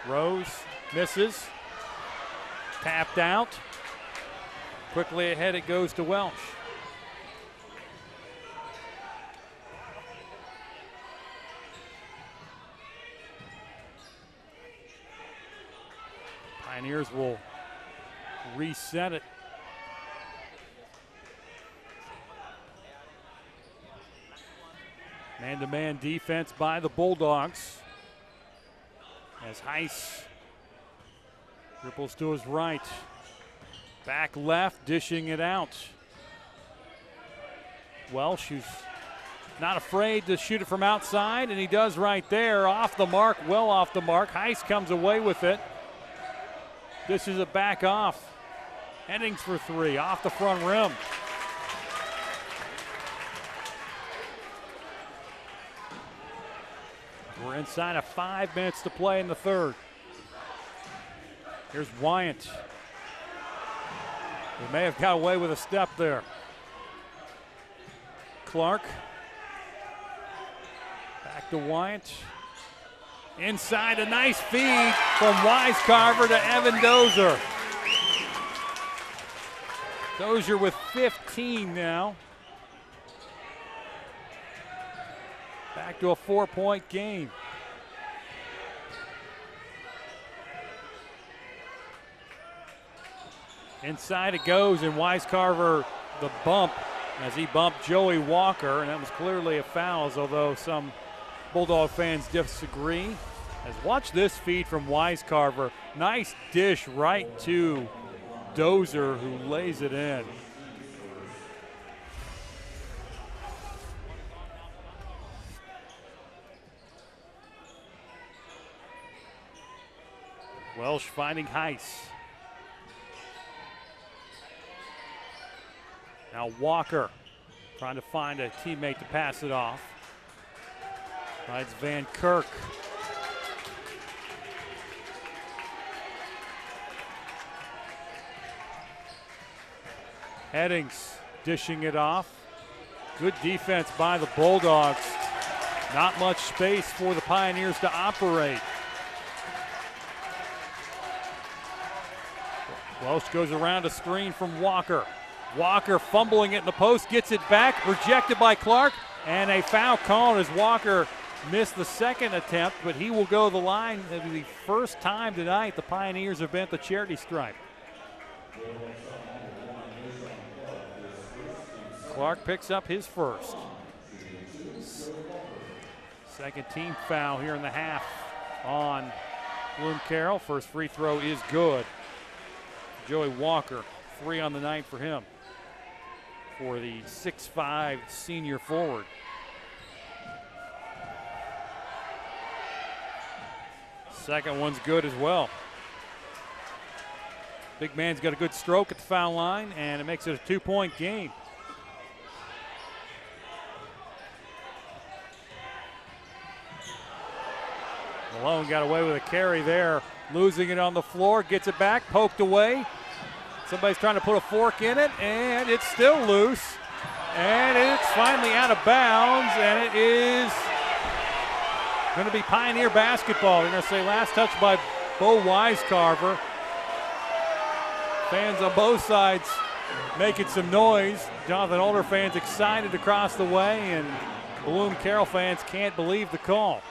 Rose misses. Tapped out. Quickly ahead it goes to Welsh. Pioneers will reset it. Man-to-man defense by the Bulldogs. As Heiss dribbles to his right. Back left, dishing it out. Welsh, who's not afraid to shoot it from outside, and he does right there. Off the mark, well off the mark. Heiss comes away with it. Dishes it back off. Headings for three, off the front rim. We're inside of 5 minutes to play in the third. Here's Wyatt. He may have got away with a step there. Clark. Back to Wyatt. Inside, a nice feed from Wisecarver to Evan Dozer. Dozier with 15 now. Back to a 4-point game. Inside it goes, and Wisecarver the bump as he bumped Joey Walker, and that was clearly a foul, although some Bulldog fans disagree. As watch this feed from Wisecarver. Nice dish right to Dozer, who lays it in. Welsh finding Heiss. Now Walker trying to find a teammate to pass it off. Finds Van Kirk. Headings dishing it off. Good defense by the Bulldogs. Not much space for the Pioneers to operate. Welsh goes around a screen from Walker. Walker fumbling it in the post, gets it back, rejected by Clark, and a foul called as Walker missed the second attempt, but he will go to the line. It'll be the first time tonight the Pioneers have been at the charity stripe. Clark picks up his first. Second team foul here in the half on Bloom-Carroll. First free throw is good. Joey Walker, 3 on the night for him, for the 6'5" senior forward. Second one's good as well. Big man's got a good stroke at the foul line, and it makes it a 2-point game. Malone got away with a carry there, losing it on the floor, gets it back, poked away. Somebody's trying to put a fork in it, and it's still loose. And it's finally out of bounds, and it is going to be Pioneer basketball. They're going to say last touch by Bo Wisecarver. Fans on both sides making some noise. Jonathan Alder fans excited across the way, and Bloom-Carroll fans can't believe the call.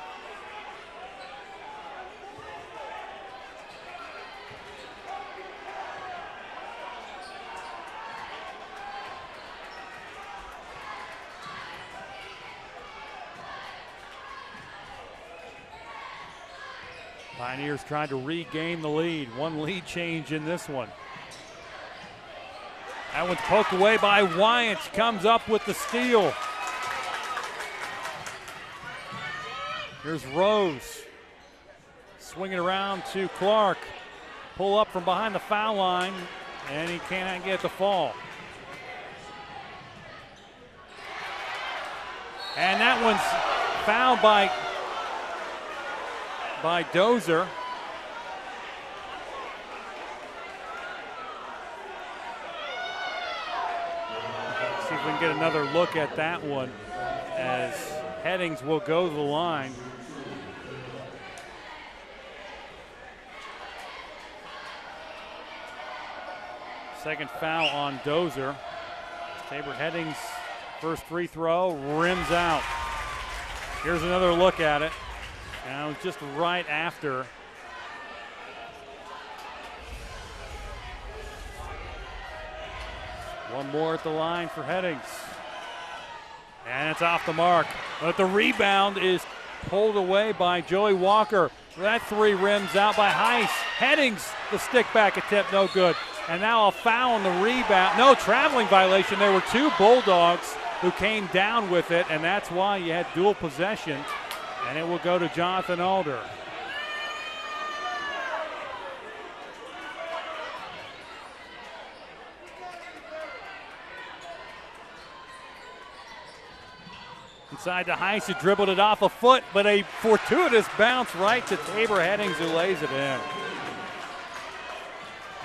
Pioneers trying to regain the lead. One lead change in this one. That one's poked away by Wyant. Comes up with the steal. Here's Rose. Swinging around to Clark. Pull up from behind the foul line, and he cannot get the fall. And that one's fouled by Dozer. See if we can get another look at that one, as Headings will go to the line. Second foul on Dozer. Tabor Headings' first free throw rims out. Here's another look at it. And it was just right after. One more at the line for Headings. And it's off the mark. But the rebound is pulled away by Joey Walker. That three rims out by Heiss. Headings, the stick back attempt, no good. And now a foul on the rebound. No, traveling violation. There were two Bulldogs who came down with it, and that's why you had dual possession. And it will go to Jonathan Alder. Inside to Heiss, who dribbled it off a foot, but a fortuitous bounce right to Tabor Headings, who lays it in.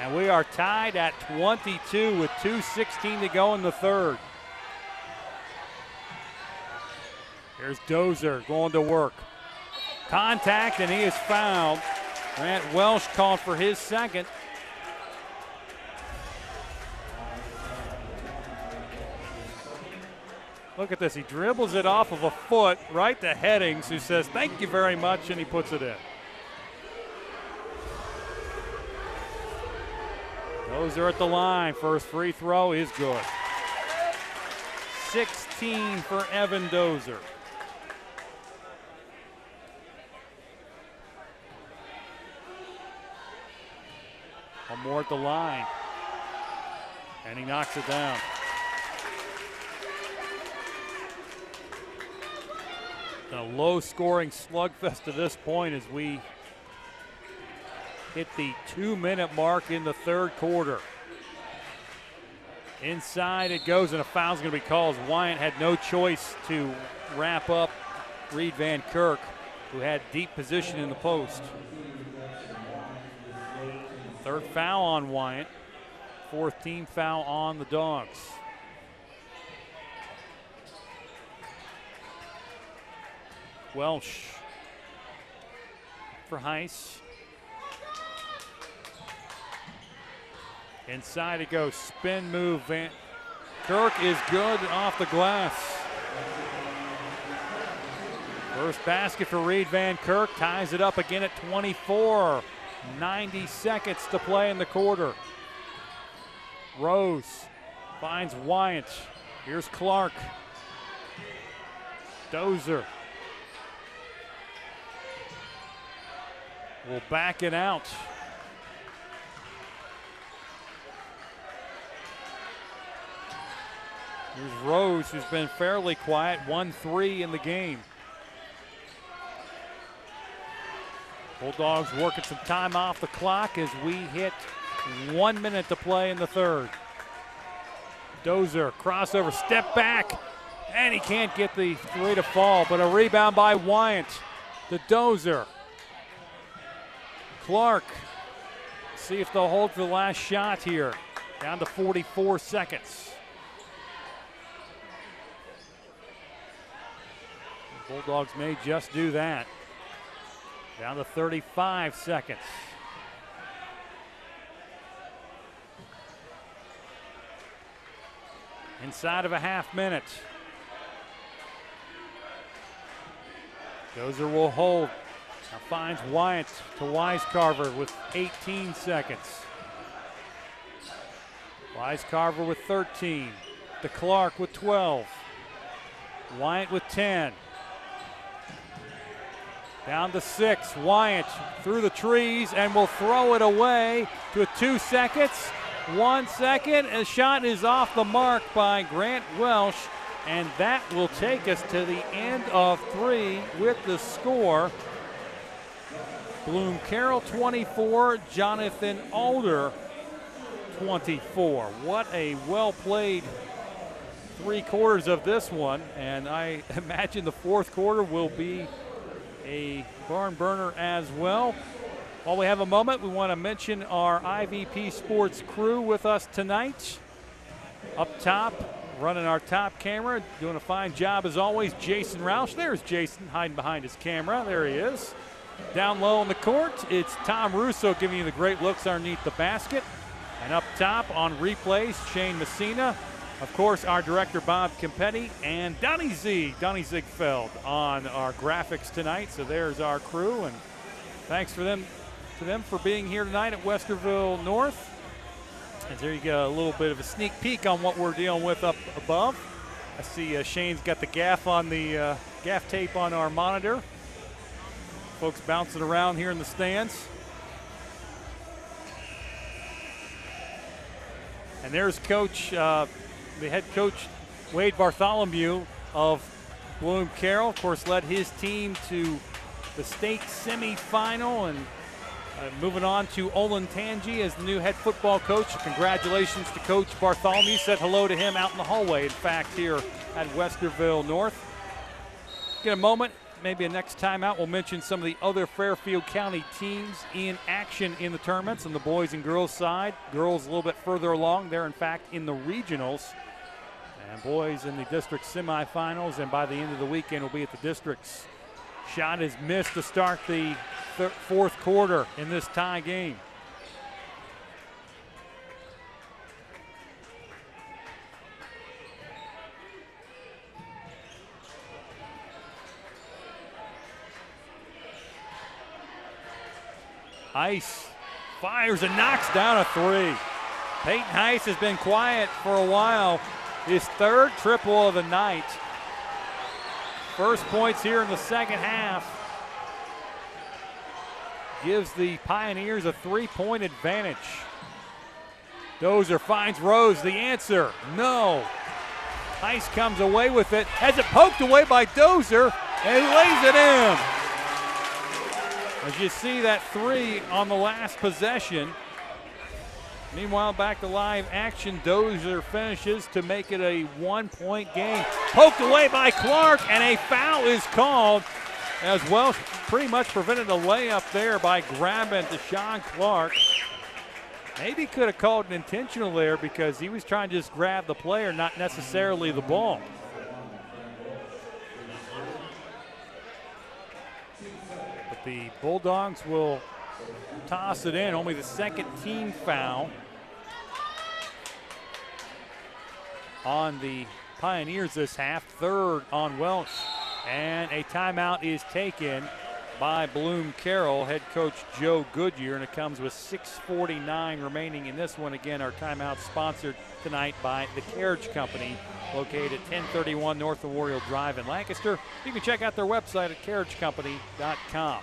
And we are tied at 22 with 2:16 to go in the third. Here's Dozer going to work. Contact, and he is fouled. Grant Welsh called for his second. Look at this. He dribbles it off of a foot right to Headings, who says, "Thank you very much," and he puts it in. Dozer at the line. First free throw is good. 16 for Evan Dozer. One more at the line. And he knocks it down. A low-scoring slugfest to this point as we hit the 2-minute mark in the third quarter. Inside it goes, and a foul's going to be called. Wyant had no choice to wrap up Reed Van Kirk, who had deep position in the post. Third foul on Wyant. Fourth team foul on the Dogs. Welsh for Heiss. Inside it goes, spin move. Van Kirk is good off the glass. First basket for Reed Van Kirk, ties it up again at 24. 90 seconds to play in the quarter. Rose finds Wyant. Here's Clark. Dozer will back it out. Here's Rose, who's been fairly quiet, 1-3 in the game. Bulldogs working some time off the clock as we hit 1 minute to play in the third. Dozer, crossover, step back, and he can't get the three to fall, but a rebound by Wyant to Dozer. Clark, see if they'll hold for the last shot here. Down to 44 seconds. The Bulldogs may just do that. Down to 35 seconds. Inside of a half minute. Dozer will hold. Now finds Wyant to Wisecarver with 18 seconds. Wisecarver with 13. To Clark with 12. Wyant with 10. Down to 6. Wyant through the trees and will throw it away to 2 seconds. 1 second. A shot is off the mark by Grant Welsh, and that will take us to the end of 3 with the score. Bloom-Carroll 24, Jonathan Alder 24. What a well-played 3 quarters of this one, and I imagine the fourth quarter will be a barn burner as well. While we have a moment, we want to mention our IVP Sports crew with us tonight. Up top, running our top camera, doing a fine job as always, Jason Roush. There's Jason hiding behind his camera. There he is. Down low on the court, it's Tom Russo giving you the great looks underneath the basket. And up top on replays, Shane Messina. Of course, our director, Bob Campetti, and Donnie Ziegfeld on our graphics tonight. So there's our crew, and thanks to them for being here tonight at Westerville North. And there you go, a little bit of a sneak peek on what we're dealing with up above. I see Shane's got the gaff tape on our monitor. Folks bouncing around here in the stands. And there's Coach, the head coach, Wade Bartholomew of Bloom-Carroll. Of course, led his team to the state semifinal, and moving on to Olentangy as the new head football coach. Congratulations to Coach Bartholomew. Said hello to him out in the hallway, in fact, here at Westerville North. Get a moment, maybe a next time out, we'll mention some of the other Fairfield County teams in action in the tournaments on the boys and girls side. Girls a little bit further along. They're, in fact, in the regionals. And boys in the district semifinals, and by the end of the weekend will be at the districts. Shot is missed to start the fourth quarter in this tie game. Heiss fires and knocks down a 3. Peyton Heiss has been quiet for a while. His third triple of the night. First points here in the second half. Gives the Pioneers a 3-point advantage. Dozer finds Rose. The answer, no. Heiss comes away with it. Has it poked away by Dozer, and he lays it in. As you see that 3 on the last possession. Meanwhile, back to live action, Dozer finishes to make it a 1-point game. Poked away by Clark, and a foul is called as Welsh pretty much prevented a layup there by grabbing Deshaun Clark. Maybe could have called an intentional there because he was trying to just grab the player, not necessarily the ball. But the Bulldogs will toss it in, only the second team foul on the Pioneers this half, third on Welsh. And a timeout is taken by Bloom-Carroll, head coach Joe Goodyear, and it comes with 6:49 remaining in this one. Again, our timeout sponsored tonight by the Carriage Company, located at 1031 North Memorial Drive in Lancaster. You can check out their website at carriagecompany.com.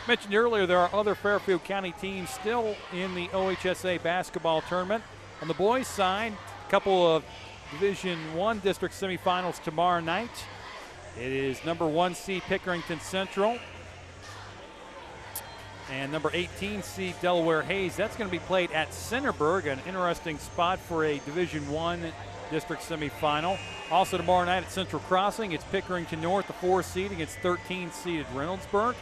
Mentioned earlier, there are other Fairfield County teams still in the OHSAA basketball tournament. On the boys' side, a couple of Division I district semifinals tomorrow night. It is number 1 seed Pickerington Central and number 18 seed Delaware Hayes. That's going to be played at Centerburg, an interesting spot for a Division I district semifinal. Also tomorrow night at Central Crossing, it's Pickerington North, the 4 seed, against 13 seeded Reynoldsburg.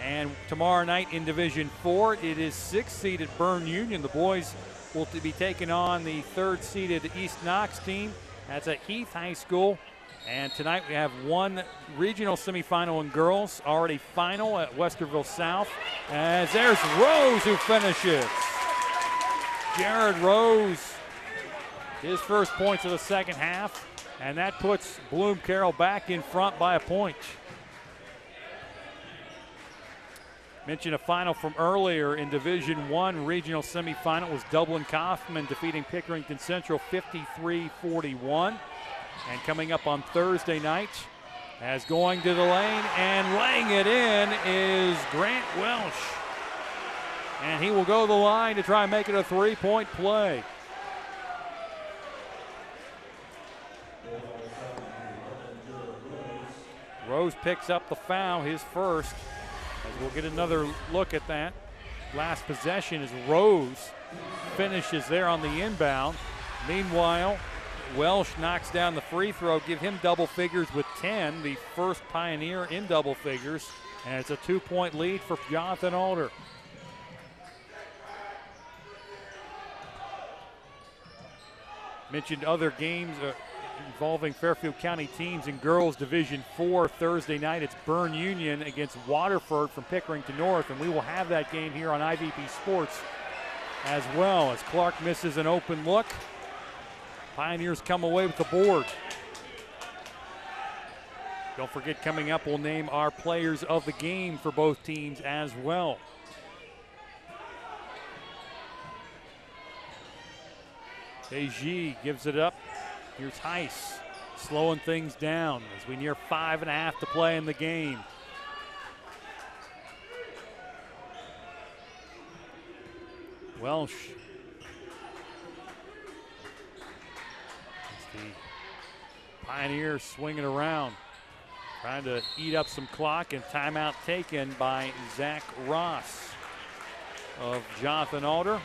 And tomorrow night in Division IV, it is 6 seeded Bern Union. The boys will be taking on the 3rd seeded East Knox team. That's at Heath High School. And tonight we have one regional semifinal in girls, already final at Westerville South. As there's Rose who finishes. Jared Rose, his first points of the second half, and that puts Bloom-Carroll back in front by a point. Mentioned a final from earlier in Division I regional semifinal was Dublin-Kaufman defeating Pickerington Central 53-41. And coming up on Thursday night, as going to the lane and laying it in is Grant Welsh. And he will go to the line to try and make it a 3-point play. Rose picks up the foul, his first. As we'll get another look at that. Last possession is Rose finishes there on the inbound. Meanwhile, Welsh knocks down the free throw, give him double figures with 10, the first Pioneer in double figures, and it's a 2-point lead for Jonathan Alder. Mentioned other games involving Fairfield County teams in girls Division IV Thursday night. It's Bern Union against Waterford from Pickerington North, and we will have that game here on IVP Sports as well, as Clark misses an open look. Pioneers come away with the board. Don't forget, coming up, we'll name our players of the game for both teams as well. Deji gives it up. Here's Heiss slowing things down as we near 5.5 to play in the game. Welsh. The Pioneers swinging around, trying to eat up some clock, and timeout taken by Zach Ross of Jonathan Alder.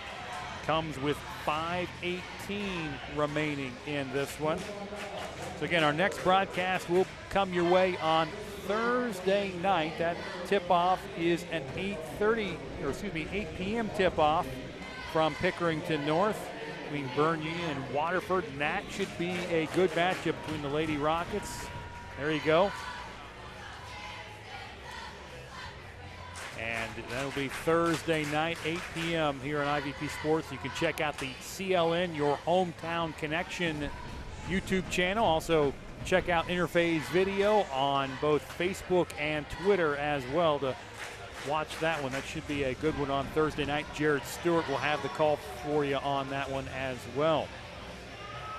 Comes with 5:18 remaining in this one. So again, our next broadcast will come your way on Thursday night. That tip-off is an 8 p.m. tip-off from Pickerington North between Bern Union and Waterford, and that should be a good matchup between the Lady Rockets. There you go. And that'll be Thursday night, 8 p.m. here on IVP Sports. You can check out the CLN, Your Hometown Connection YouTube channel. Also, check out Interphase Video on both Facebook and Twitter as well to watch that one. That should be a good one on Thursday night. Jared Stewart will have the call for you on that one as well.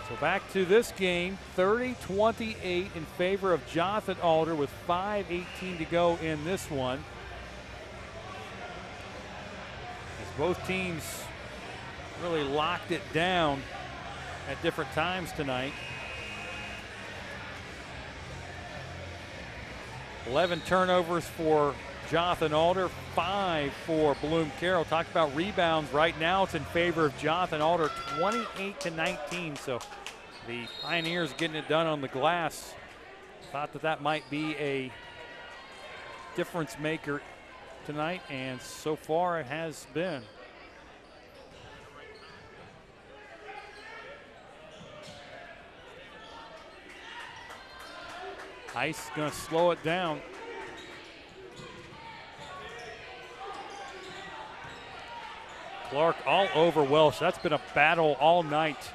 So back to this game, 30-28 in favor of Jonathan Alder with 5:18 to go in this one. Both teams really locked it down at different times tonight. 11 turnovers for Jonathan Alder, 5 for Bloom-Carroll. Talk about rebounds. Right now it's in favor of Jonathan Alder, 28-19. So the Pioneers getting it done on the glass. Thought that might be a difference maker tonight, and so far it has been. Ice going to slow it down. Clark all over Welsh. That's been a battle all night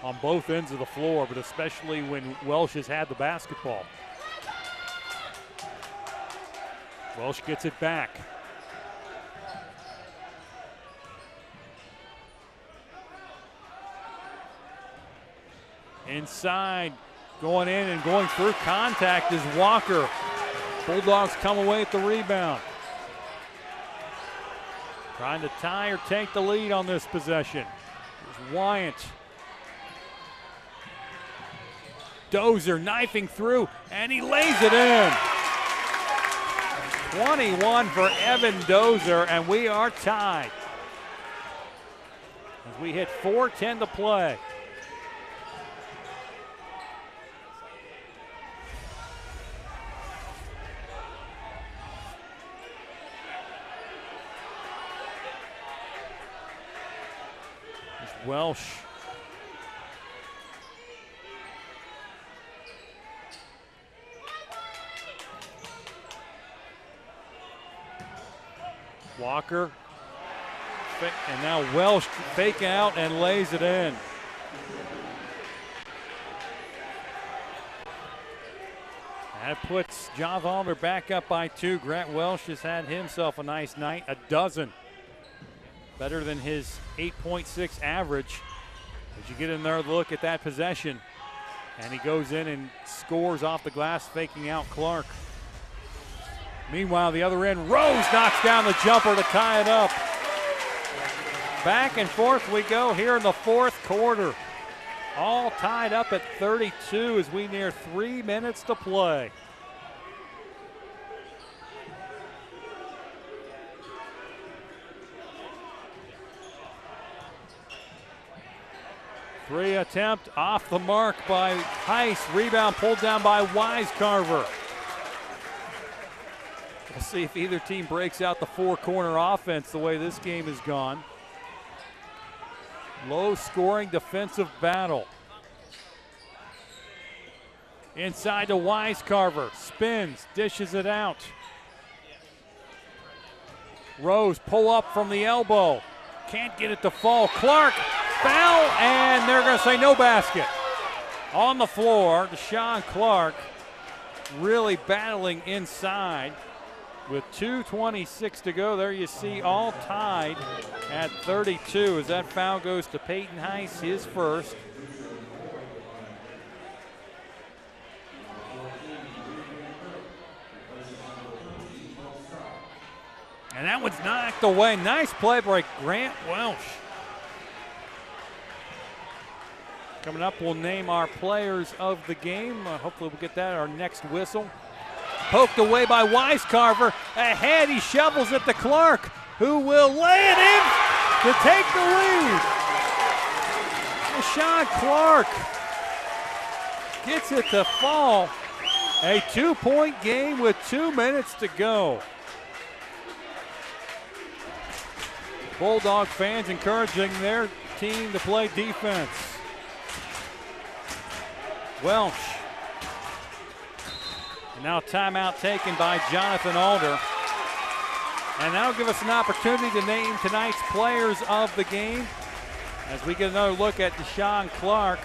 on both ends of the floor, but especially when Welsh has had the basketball. Welsh gets it back. Inside, going in and going through contact is Walker. Bulldogs come away with the rebound. Trying to tie or take the lead on this possession. Here's Wyant. Dozer knifing through, and he lays it in. 21 for Evan Dozer, and we are tied. As we hit 4:10 to play. There's Welsh. Walker, and now Welsh fake out and lays it in. That puts Jonathan Alder back up by 2. Grant Welsh has had himself a nice night, a dozen. Better than his 8.6 average. As you get another look at that possession, and he goes in and scores off the glass, faking out Clark. Meanwhile, the other end, Rose knocks down the jumper to tie it up. Back and forth we go here in the 4th quarter. All tied up at 32 as we near 3 minutes to play. Three attempt off the mark by Heiss. Rebound pulled down by Wisecarver. We'll see if either team breaks out the 4-corner offense the way this game has gone. Low-scoring defensive battle. Inside to Wisecarver. Spins, dishes it out. Rose pull up from the elbow. Can't get it to fall. Clark, foul, and they're going to say no basket. On the floor, Deshaun Clark really battling inside. With 2:26 to go, there you see all tied at 32 as that foul goes to Peyton Heiss, his first. And that one's knocked away. Nice play by Grant Welsh. Coming up, we'll name our players of the game. Hopefully we'll get that at our next whistle. Poked away by Wisecarver. Ahead, he shovels it to Clark, who will lay it in to take the lead. Deshaun Clark gets it to fall. A 2-point game with 2 minutes to go. Bulldog fans encouraging their team to play defense. Welsh. Now timeout taken by Jonathan Alder. And that'll give us an opportunity to name tonight's players of the game as we get another look at Deshaun Clark.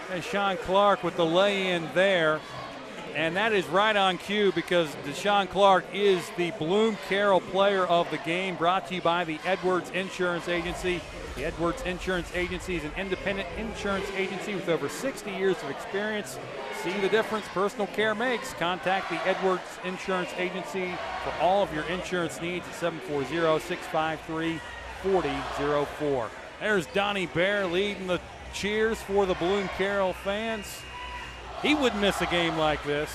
Deshaun Clark with the lay-in there. And that is right on cue because Deshaun Clark is the Bloom-Carroll player of the game, brought to you by the Edwards Insurance Agency. The Edwards Insurance Agency is an independent insurance agency with over 60 years of experience. See the difference personal care makes. Contact the Edwards Insurance Agency for all of your insurance needs at 740-653-4004. There's Donnie Bear leading the cheers for the Bloom-Carroll fans. He wouldn't miss a game like this.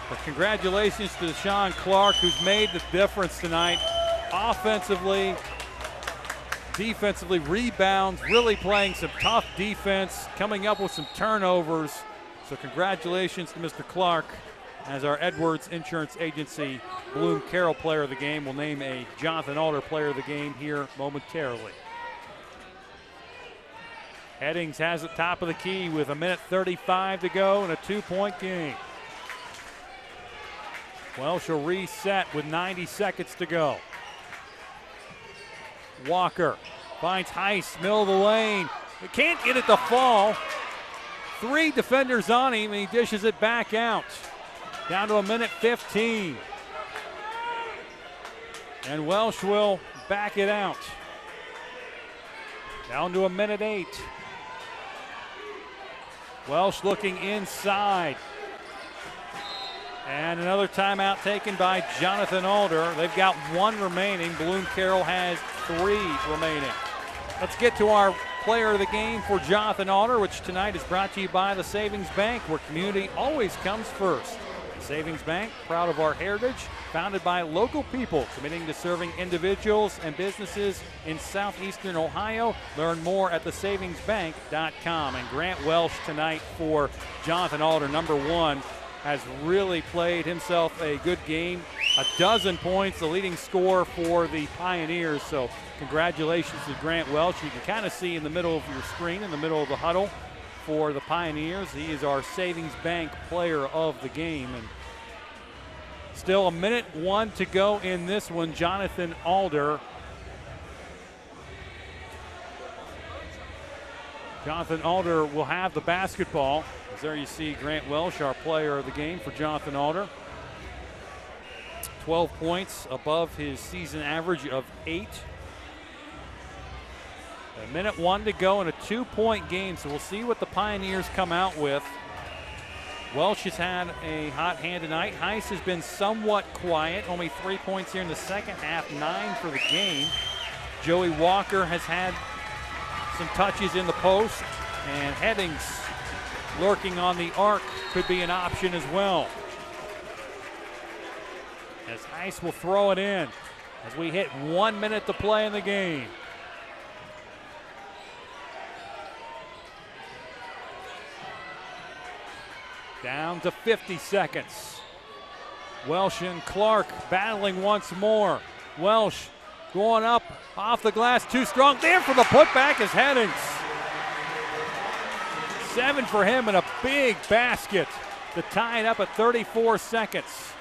But congratulations to Deshaun Clark, who's made the difference tonight. Offensively, defensively, rebounds, really playing some tough defense, coming up with some turnovers. So congratulations to Mr. Clark as our Edwards Insurance Agency Bloom-Carroll player of the game. We'll name a Jonathan Alder player of the game here momentarily. Headings has it top of the key with 1:35 to go in a 2-point game. Welsh will reset with 90 seconds to go. Walker finds Heiss, middle of the lane. He can't get it to fall. 3 defenders on him, and he dishes it back out. Down to 1:15. And Welsh will back it out. Down to 1:08. Welsh looking inside. And another timeout taken by Jonathan Alder. They've got 1 remaining. Bloom-Carroll has 3 remaining. Let's get to our player of the game for Jonathan Alder, which tonight is brought to you by the Savings Bank, where community always comes first. Savings Bank, proud of our heritage, founded by local people committing to serving individuals and businesses in southeastern Ohio. Learn more at thesavingsbank.com. And Grant Welsh tonight for Jonathan Alder, number 1, has really played himself a good game. 12 points, the leading scorer for the Pioneers. So congratulations to Grant Welsh. You can kind of see in the middle of your screen, in the middle of the huddle for the Pioneers. He is our Savings Bank player of the game. And still 1:01 to go in this one. Jonathan Alder. Jonathan Alder will have the basketball. As there you see Grant Welsh, our player of the game for Jonathan Alder. 12 points above his season average of 8. 1:01 to go in a 2-point game, so we'll see what the Pioneers come out with. Welsh has had a hot hand tonight. Heiss has been somewhat quiet, only 3 points here in the second half, 9 for the game. Joey Walker has had some touches in the post, and Headings lurking on the arc could be an option as well. As Heiss will throw it in as we hit 1 minute to play in the game. Down to 50 seconds. Welsh and Clark battling once more. Welsh going up off the glass, too strong. There for the putback is Headings. 7 for him and a big basket to tie it up at 34 seconds.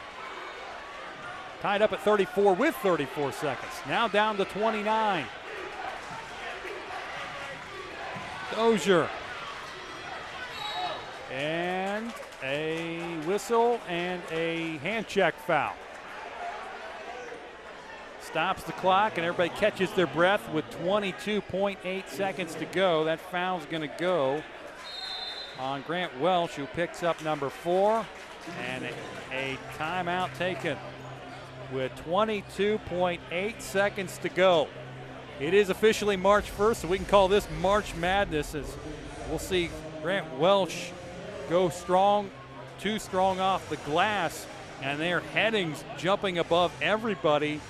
Tied up at 34 with 34 seconds. Now down to 29. Dozier. And a whistle and a hand check foul. Stops the clock and everybody catches their breath with 22.8 seconds to go. That foul's going to go on Grant Welsh, who picks up number 4, and a timeout taken with 22.8 seconds to go. It is officially March 1st, so we can call this March Madness, as we'll see Grant Welsh go strong, too strong off the glass, and their Headings jumping above everybody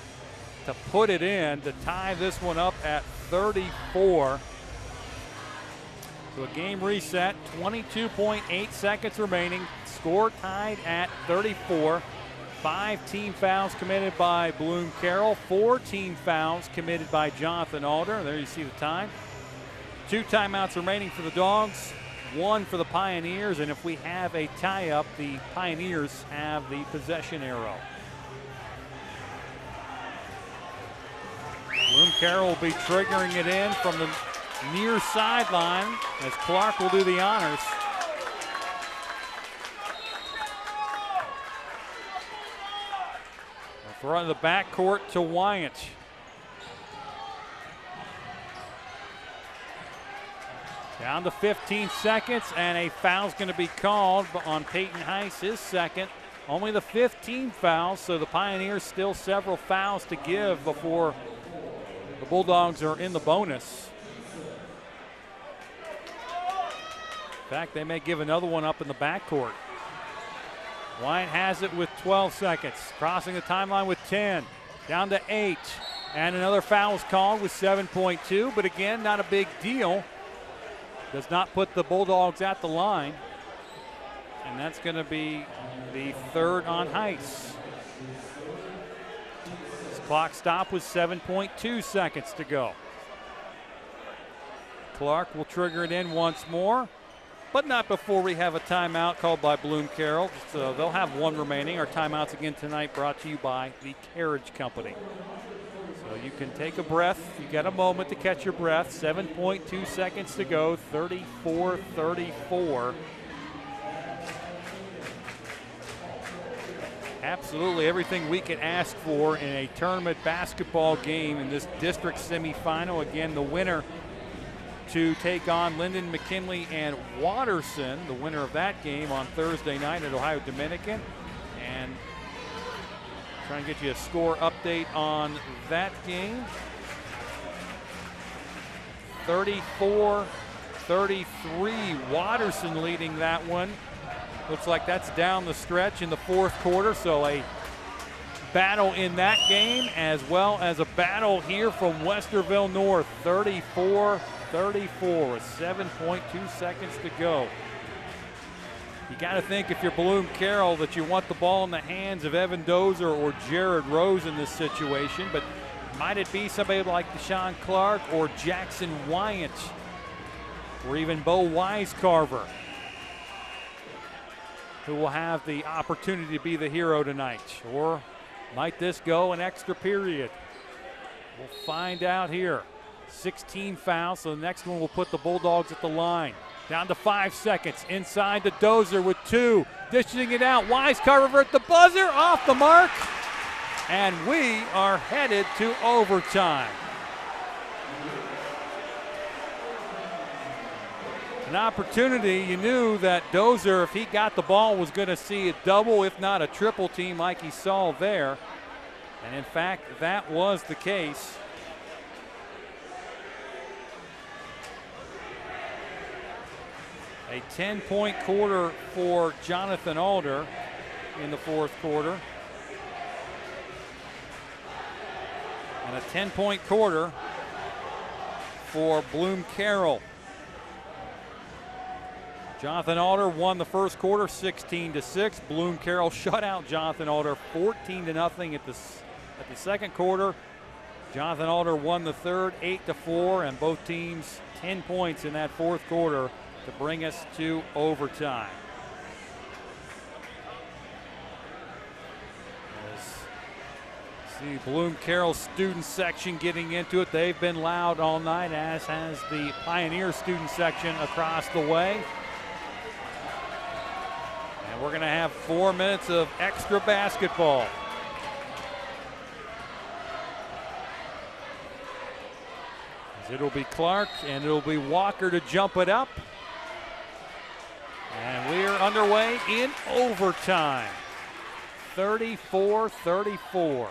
to put it in to tie this one up at 34. So a game reset, 22.8 seconds remaining, score tied at 34. 5 team fouls committed by Bloom-Carroll, 4 team fouls committed by Jonathan Alder. There you see the time. 2 timeouts remaining for the Dogs, 1 for the Pioneers, and if we have a tie-up, the Pioneers have the possession arrow. Bloom-Carroll will be triggering it in from the near sideline as Clark will do the honors. Throw in the backcourt to Wyatt. Down to 15 seconds, and a foul's going to be called on Peyton Heiss, his second. Only the 15 fouls, so the Pioneers still several fouls to give before the Bulldogs are in the bonus. In fact, they may give another one up in the backcourt. Wyatt has it with 12 seconds. Crossing the timeline with 10. Down to 8. And another foul is called with 7.2. But again, not a big deal. Does not put the Bulldogs at the line. And that's going to be the 3rd on Heiss. This clock stop with 7.2 seconds to go. Clark will trigger it in once more, but not before we have a timeout called by Bloom-Carroll. So they'll have 1 remaining. Our timeouts again tonight brought to you by the Carriage Company. So you can take a breath. You got a moment to catch your breath. 7.2 seconds to go, 34-34. Absolutely everything we can ask for in a tournament basketball game in this district semifinal. Again, the winner to take on Linden, McKinley, and Watterson, the winner of that game on Thursday night at Ohio Dominican. And trying to get you a score update on that game. 34-33. Watterson leading that one. Looks like that's down the stretch in the fourth quarter, so a battle in that game as well as a battle here from Westerville North. 34-34 with 7.2 seconds to go. You got to think if you're Bloom-Carroll that you want the ball in the hands of Evan Dozer or Jared Rose in this situation, but might it be somebody like Deshaun Clark or Jackson Wyant or even Bo Wisecarver who will have the opportunity to be the hero tonight? Or might this go an extra period? We'll find out here. 16 fouls, so the next one will put the Bulldogs at the line. Down to 5 seconds. Inside to Dozer with 2. Dishing it out. Wisecarver at the buzzer. Off the mark. And we are headed to overtime. An opportunity. You knew that Dozer, if he got the ball, was going to see a double, if not a triple team like he saw there. And in fact, that was the case. A 10-point quarter for Jonathan Alder in the fourth quarter. And a 10-point quarter for Bloom-Carroll. Jonathan Alder won the first quarter 16-6. Bloom-Carroll shut out Jonathan Alder 14-0 at the second quarter. Jonathan Alder won the third 8-4, and both teams 10 points in that fourth quarter to bring us to overtime. See Bloom-Carroll student section getting into it. They've been loud all night, as has the Pioneer student section across the way. And we're going to have 4 minutes of extra basketball. As it'll be Clark and it'll be Walker to jump it up. And we are underway in overtime. 34-34.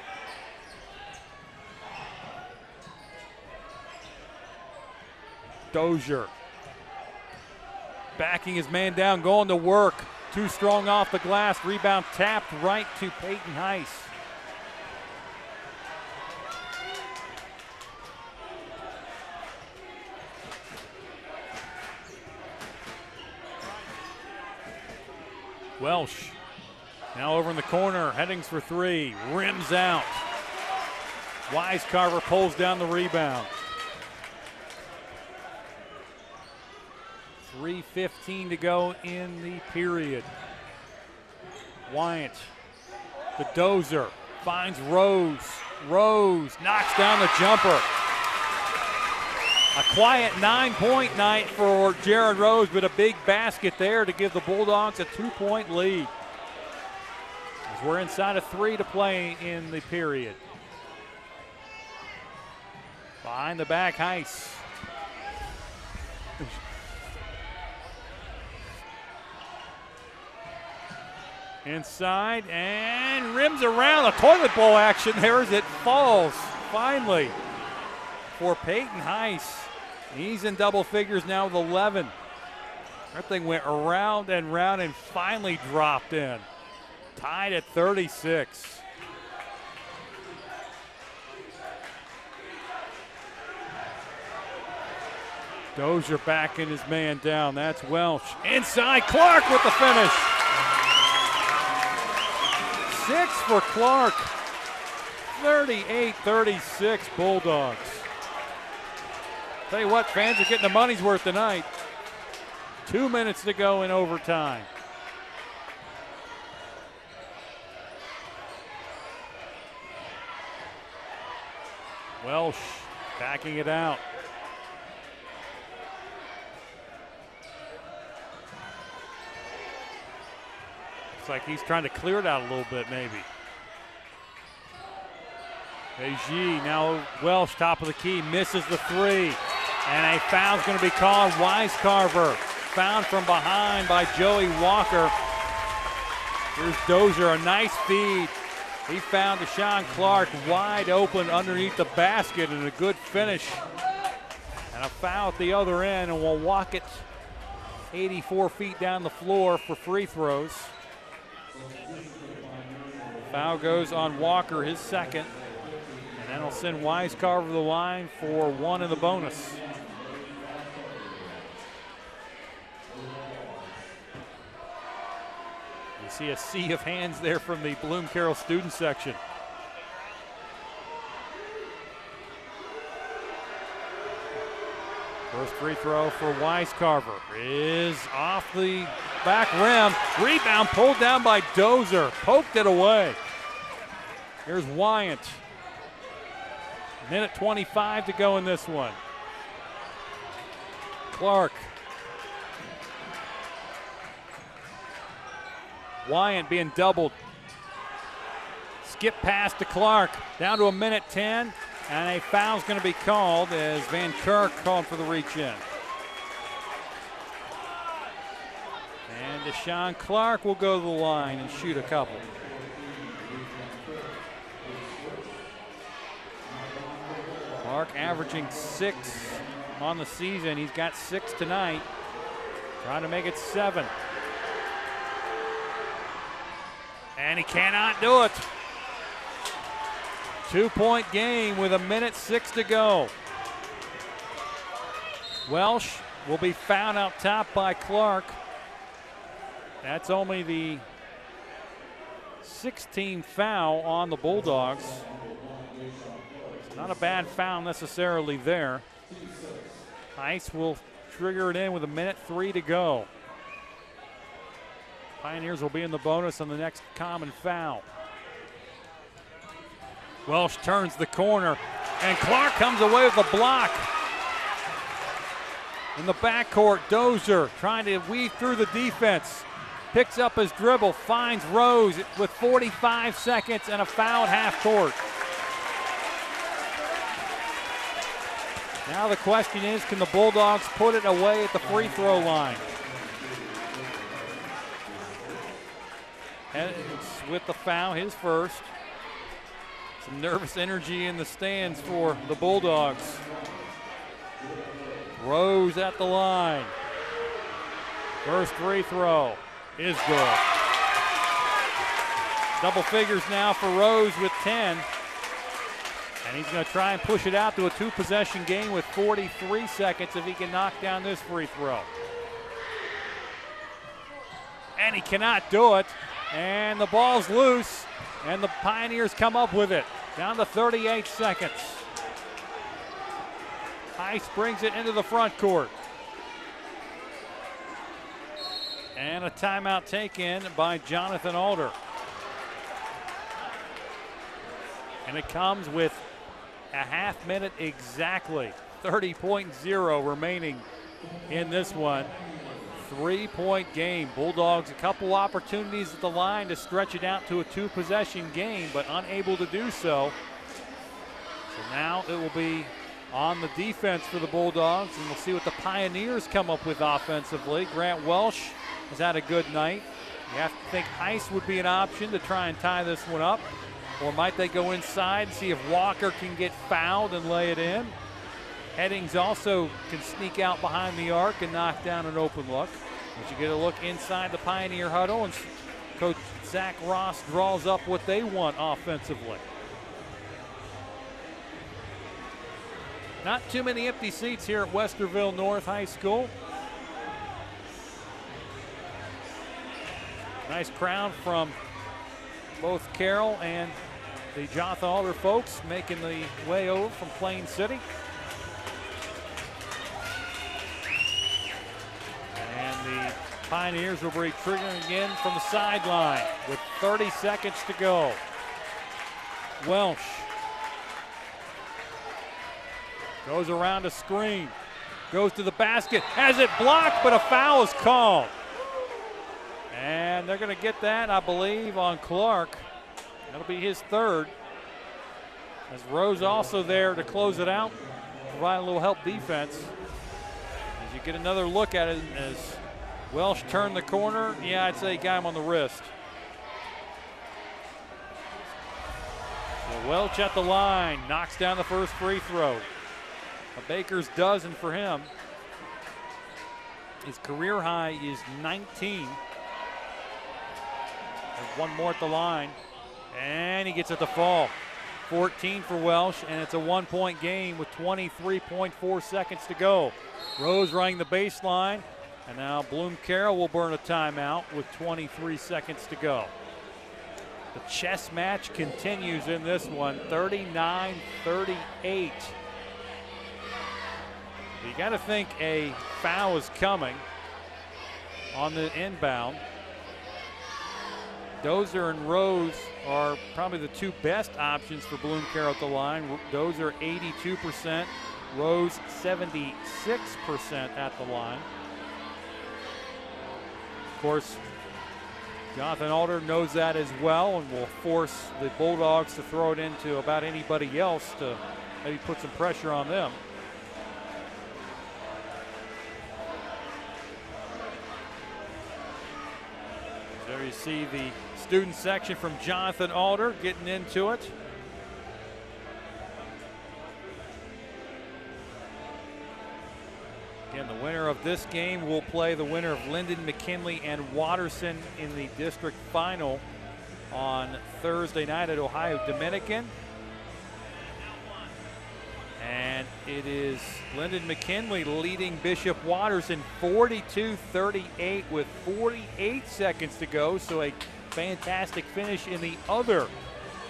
Dozier backing his man down, going to work. Too strong off the glass. Rebound tapped right to Peyton Heiss. Welsh now over in the corner, headings for 3, rims out. Wisecarver pulls down the rebound. 3:15 to go in the period. Wyant to Dozer, finds Rose. Rose knocks down the jumper. A quiet 9-point night for Jared Rose, but a big basket there to give the Bulldogs a 2-point lead. As we're inside of 3 to play in the period. Behind the back, Heiss. Inside and rims around. A toilet bowl action there as it falls finally for Peyton Heiss. He's in double figures now with 11. That thing went around and round and finally dropped in. Tied at 36. Dozier backing his man down. That's Welsh. Inside, Clark with the finish. 6 for Clark. 38-36 Bulldogs. Tell you what, fans are getting the money's worth tonight. 2 minutes to go in overtime. Welsh backing it out. Looks like he's trying to clear it out a little bit, maybe. AG, now Welsh, top of the key, misses the 3. And a foul's going to be called. Wisecarver found from behind by Joey Walker. Here's Dozier, a nice feed. He found Deshaun Clark wide open underneath the basket and a good finish. And And a foul at the other end, and we'll walk it 84 feet down the floor for free throws. Foul goes on Walker, his second. And that'll send Weiscarver to the line for one in the bonus. You see a sea of hands there from the Bloom-Carroll student section. First free throw for Weiscarver is off the back rim. Rebound pulled down by Dozer. Poked it away. Here's Wyant. Minute 25 to go in this one. Clark. Wyant being doubled. Skip pass to Clark. Down to a minute 10. And a foul's going to be called as Van Kirk called for the reach-in. And Deshaun Clark will go to the line and shoot a couple. Clark averaging 6 on the season. He's got 6 tonight. Trying to make it 7. And he cannot do it. 2-point game with a minute 6 to go. Welsh will be fouled out top by Clark. That's only the 16th foul on the Bulldogs. It's not a bad foul necessarily there. Ice will trigger it in with a minute 3 to go. Pioneers will be in the bonus on the next common foul. Welsh turns the corner, and Clark comes away with a block. In the backcourt, Dozer trying to weave through the defense. Picks up his dribble, finds Rose with 45 seconds and a foul at half court. Now the question is, can the Bulldogs put it away at the free throw line? And it's with the foul, his first. Some nervous energy in the stands for the Bulldogs. Rose at the line. First free throw is good. Double figures now for Rose with 10. And he's going to try and push it out to a 2-possession game with 43 seconds if he can knock down this free throw. And he cannot do it. And the ball's loose. And the Pioneers come up with it. Down to 38 seconds. Ice brings it into the front court. And a timeout taken by Jonathan Alder. And it comes with a half minute exactly. 30.0 remaining in this one. 3-point game. Bulldogs a couple opportunities at the line to stretch it out to a 2-possession game, but unable to do so. So now it will be on the defense for the Bulldogs, and we'll see what the Pioneers come up with offensively. Grant Welsh has had a good night. You have to think Ice would be an option to try and tie this one up, or might they go inside and see if Walker can get fouled and lay it in. Headings also can sneak out behind the arc and knock down an open look. As you get a look inside the Pioneer huddle, and Coach Zach Ross draws up what they want offensively. Not too many empty seats here at Westerville North High School. Nice crowd from both Carroll and the Jonathan Alder folks making the way over from Plain City. And the Pioneers will be triggering again from the sideline with 30 seconds to go. Welsh goes around a screen, goes to the basket, has it blocked, but a foul is called. And they're going to get that, I believe, on Clark. That'll be his third. As Rose also there to close it out, provide a little help defense. As you get another look at it, as Welsh turned the corner, yeah, I'd say he got him on the wrist. So Welch at the line, knocks down the first free throw. A baker's dozen for him. His career high is 19. There's one more at the line, and he gets it to fall. 14 for Welsh, and it's a 1-point game with 23.4 seconds to go. Rose running the baseline, and now Bloom-Carroll will burn a timeout with 23 seconds to go. The chess match continues in this one, 39-38. You got to think a foul is coming on the inbound. Dozer and Rose are probably the two best options for Bloom-Carroll at the line. Dozer 82%, Rose 76% at the line. Of course, Jonathan Alder knows that as well and will force the Bulldogs to throw it into about anybody else to maybe put some pressure on them. There you see the student section from Jonathan Alder getting into it. Again, the winner of this game will play the winner of Linden, McKinley, and Watterson in the district final on Thursday night at Ohio Dominican. And it is Linden McKinley leading Bishop Watterson 42-38 with 48 seconds to go. So a fantastic finish in the other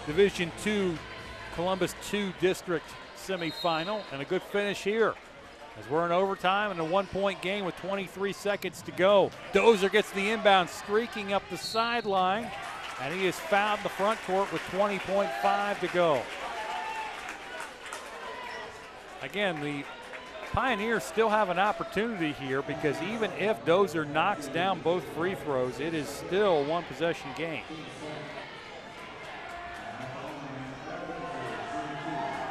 Division II Columbus 2 district semifinal, and a good finish here as we're in overtime and a 1-point game with 23 seconds to go. Dozer gets the inbound, streaking up the sideline, and he is fouled in the front court with 20.5 to go. Again, the Pioneers still have an opportunity here because even if Dozer knocks down both free throws, it is still a one-possession game.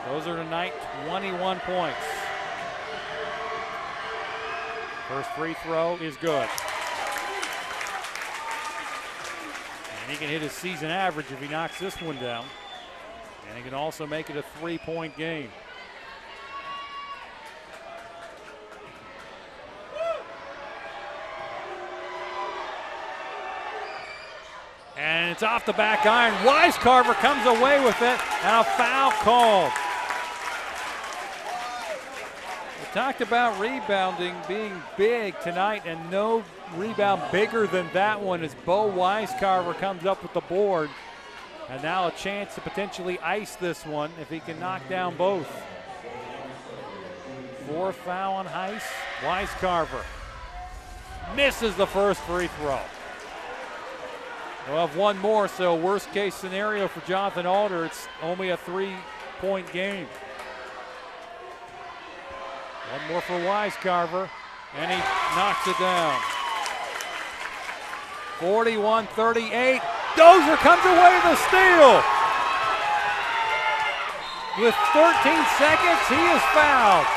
Dozer tonight, 21 points. First free throw is good. And he can hit his season average if he knocks this one down. And he can also make it a 3-point game. And it's off the back iron. Weiscarver comes away with it, and a foul called. We talked about rebounding being big tonight, and no rebound bigger than that one as Bo Weiscarver comes up with the board. And now a chance to potentially ice this one if he can knock down both. Fourth foul on Heiss. Weiscarver misses the first free throw. We'll have one more, so worst case scenario for Jonathan Alder, it's only a 3-point game. One more for Weiscarver, and he knocks it down. 41-38. Dozer comes away with a steal. With 13 seconds, he is fouled.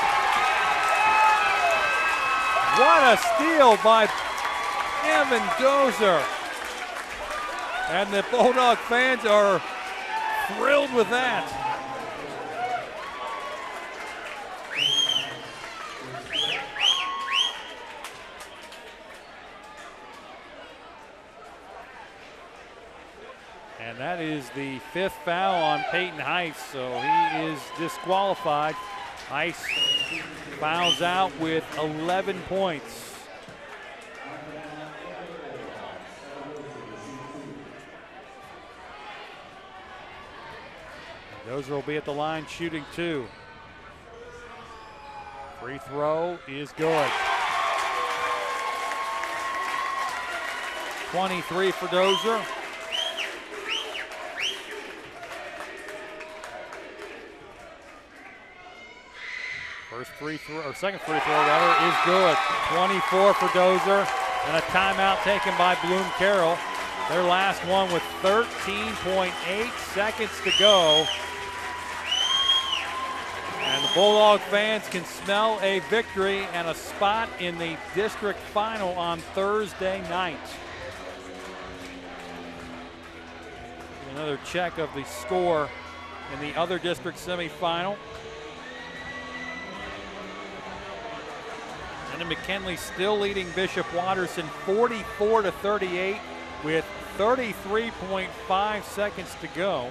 What a steal by Evan Dozer. And the Bulldog fans are thrilled with that. And that is the 5th foul on Peyton Heiss, so he is disqualified. Heiss fouls out with 11 points. Dozer will be at the line shooting 2. Free throw is good. 23 for Dozer. First free throw, or second free throw rather, is good. 24 for Dozer, and a timeout taken by Bloom-Carroll. Their last one with 13.8 seconds to go. And the Bulldog fans can smell a victory and a spot in the district final on Thursday night. Another check of the score in the other district semifinal. Linden McKinley still leading Bishop Watterson 44-38 with 33.5 seconds to go.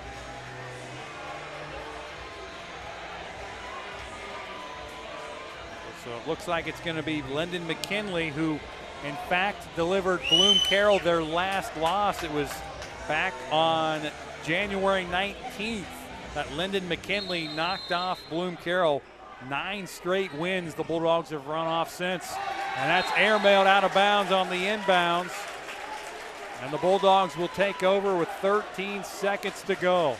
So it looks like it's going to be Linden McKinley who, in fact, delivered Bloom-Carroll their last loss. It was back on January 19th that Linden McKinley knocked off Bloom-Carroll. 9 straight wins the Bulldogs have run off since. And that's airmailed out of bounds on the inbounds. And the Bulldogs will take over with 13 seconds to go.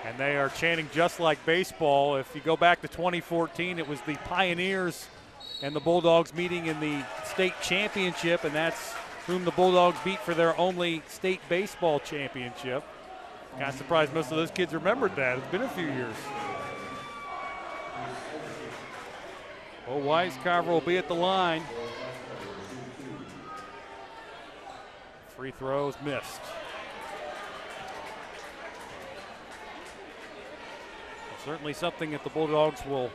And they are chanting just like baseball. If you go back to 2014, it was the Pioneers and the Bulldogs meeting in the state championship, and that's whom the Bulldogs beat for their only state baseball championship. Kind of surprised most of those kids remembered that. It's been a few years. Well, Weiscarver will be at the line. Free throws missed. Certainly something that the Bulldogs will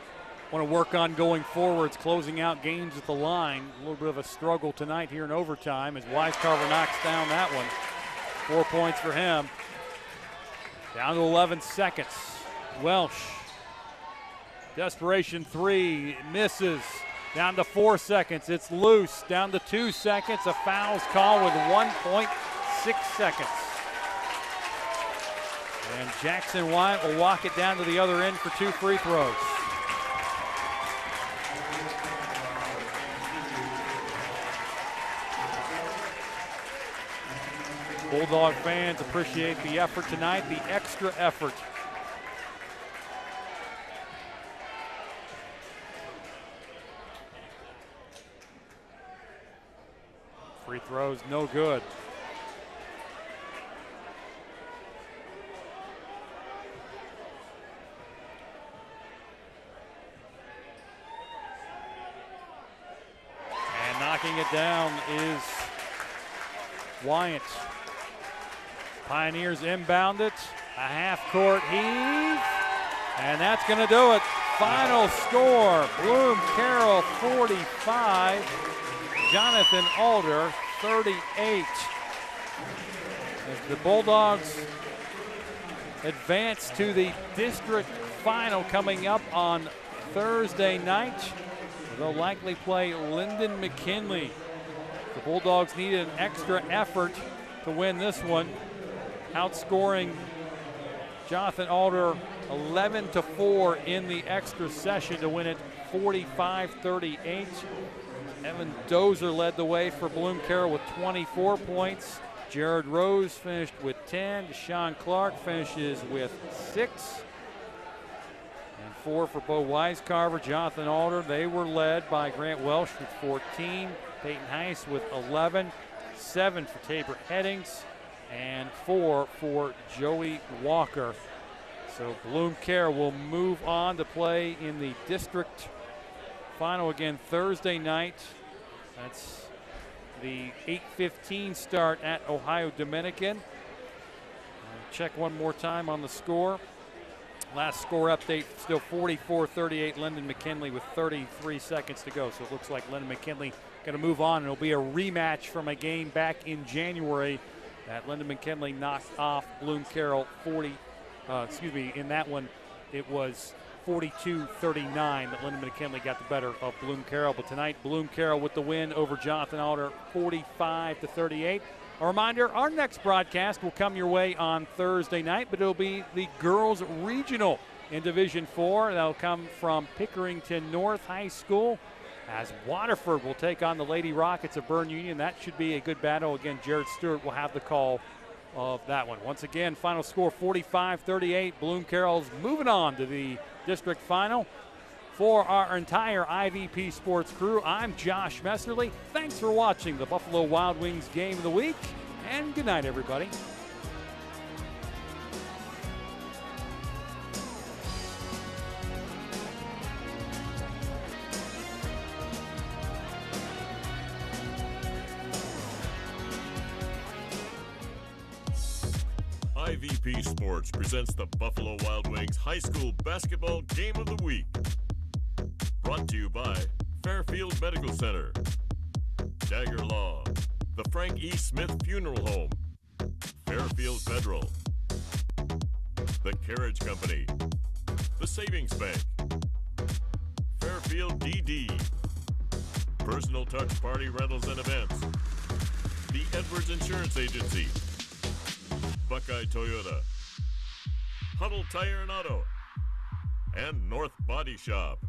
want to work on going forwards, closing out games at the line. A little bit of a struggle tonight here in overtime as Weiscarver knocks down that one. 4 points for him. Down to 11 seconds. Welsh. Desperation three, misses. Down to 4 seconds. It's loose. Down to 2 seconds. A foul's called with 1.6 seconds. And Jackson Wyatt will walk it down to the other end for 2 free throws. Bulldog fans appreciate the effort tonight, the extra effort. Free throws, no good. Knocking it down is Wyatt. Pioneers inbound it. A half-court heave. And that's going to do it. Final score, Bloom-Carroll 45. Jonathan Alder 38. As the Bulldogs advance to the district final coming up on Thursday night. They'll likely play Linden McKinley. The Bulldogs needed an extra effort to win this one, outscoring Jonathan Alder 11-4 in the extra session to win it 45-38. Evan Dozer led the way for Bloom-Carroll with 24 points. Jared Rose finished with 10. Deshaun Clark finishes with 6. 4 for Bo Weiscarver, Jonathan Alder. They were led by Grant Welsh with 14, Peyton Heiss with 11, 7 for Tabor Headings, and 4 for Joey Walker. So Bloom-Carroll will move on to play in the district final again Thursday night. That's the 8:15 start at Ohio Dominican. Check one more time on the score. Last score update, still 44-38, Linden McKinley with 33 seconds to go. So it looks like Linden McKinley going to move on, and it'll be a rematch from a game back in January that Linden McKinley knocked off Bloom-Carroll in that one it was 42-39 that Linden McKinley got the better of Bloom-Carroll. But tonight, Bloom-Carroll with the win over Jonathan Alder, 45-38. A reminder, our next broadcast will come your way on Thursday night, but it'll be the girls regional in Division 4. That'll come from Pickerington North High School as Waterford will take on the Lady Rockets of Berne Union. That should be a good battle. Again, Jared Stewart will have the call of that one. Once again, final score 45-38. Bloom-Carroll's moving on to the district final. For our entire IVP Sports crew, I'm Josh Messerly. Thanks for watching the Buffalo Wild Wings Game of the Week, and good night, everybody. IVP Sports presents the Buffalo Wild Wings High School Basketball Game of the Week. Brought to you by Fairfield Medical Center, Dagger Law, the Frank E. Smith Funeral Home, Fairfield Federal, the Carriage Company, the Savings Bank, Fairfield DD, Personal Touch Party Rentals and Events, the Edwards Insurance Agency, Buckeye Toyota, Huddle Tire and Auto, and North Body Shop.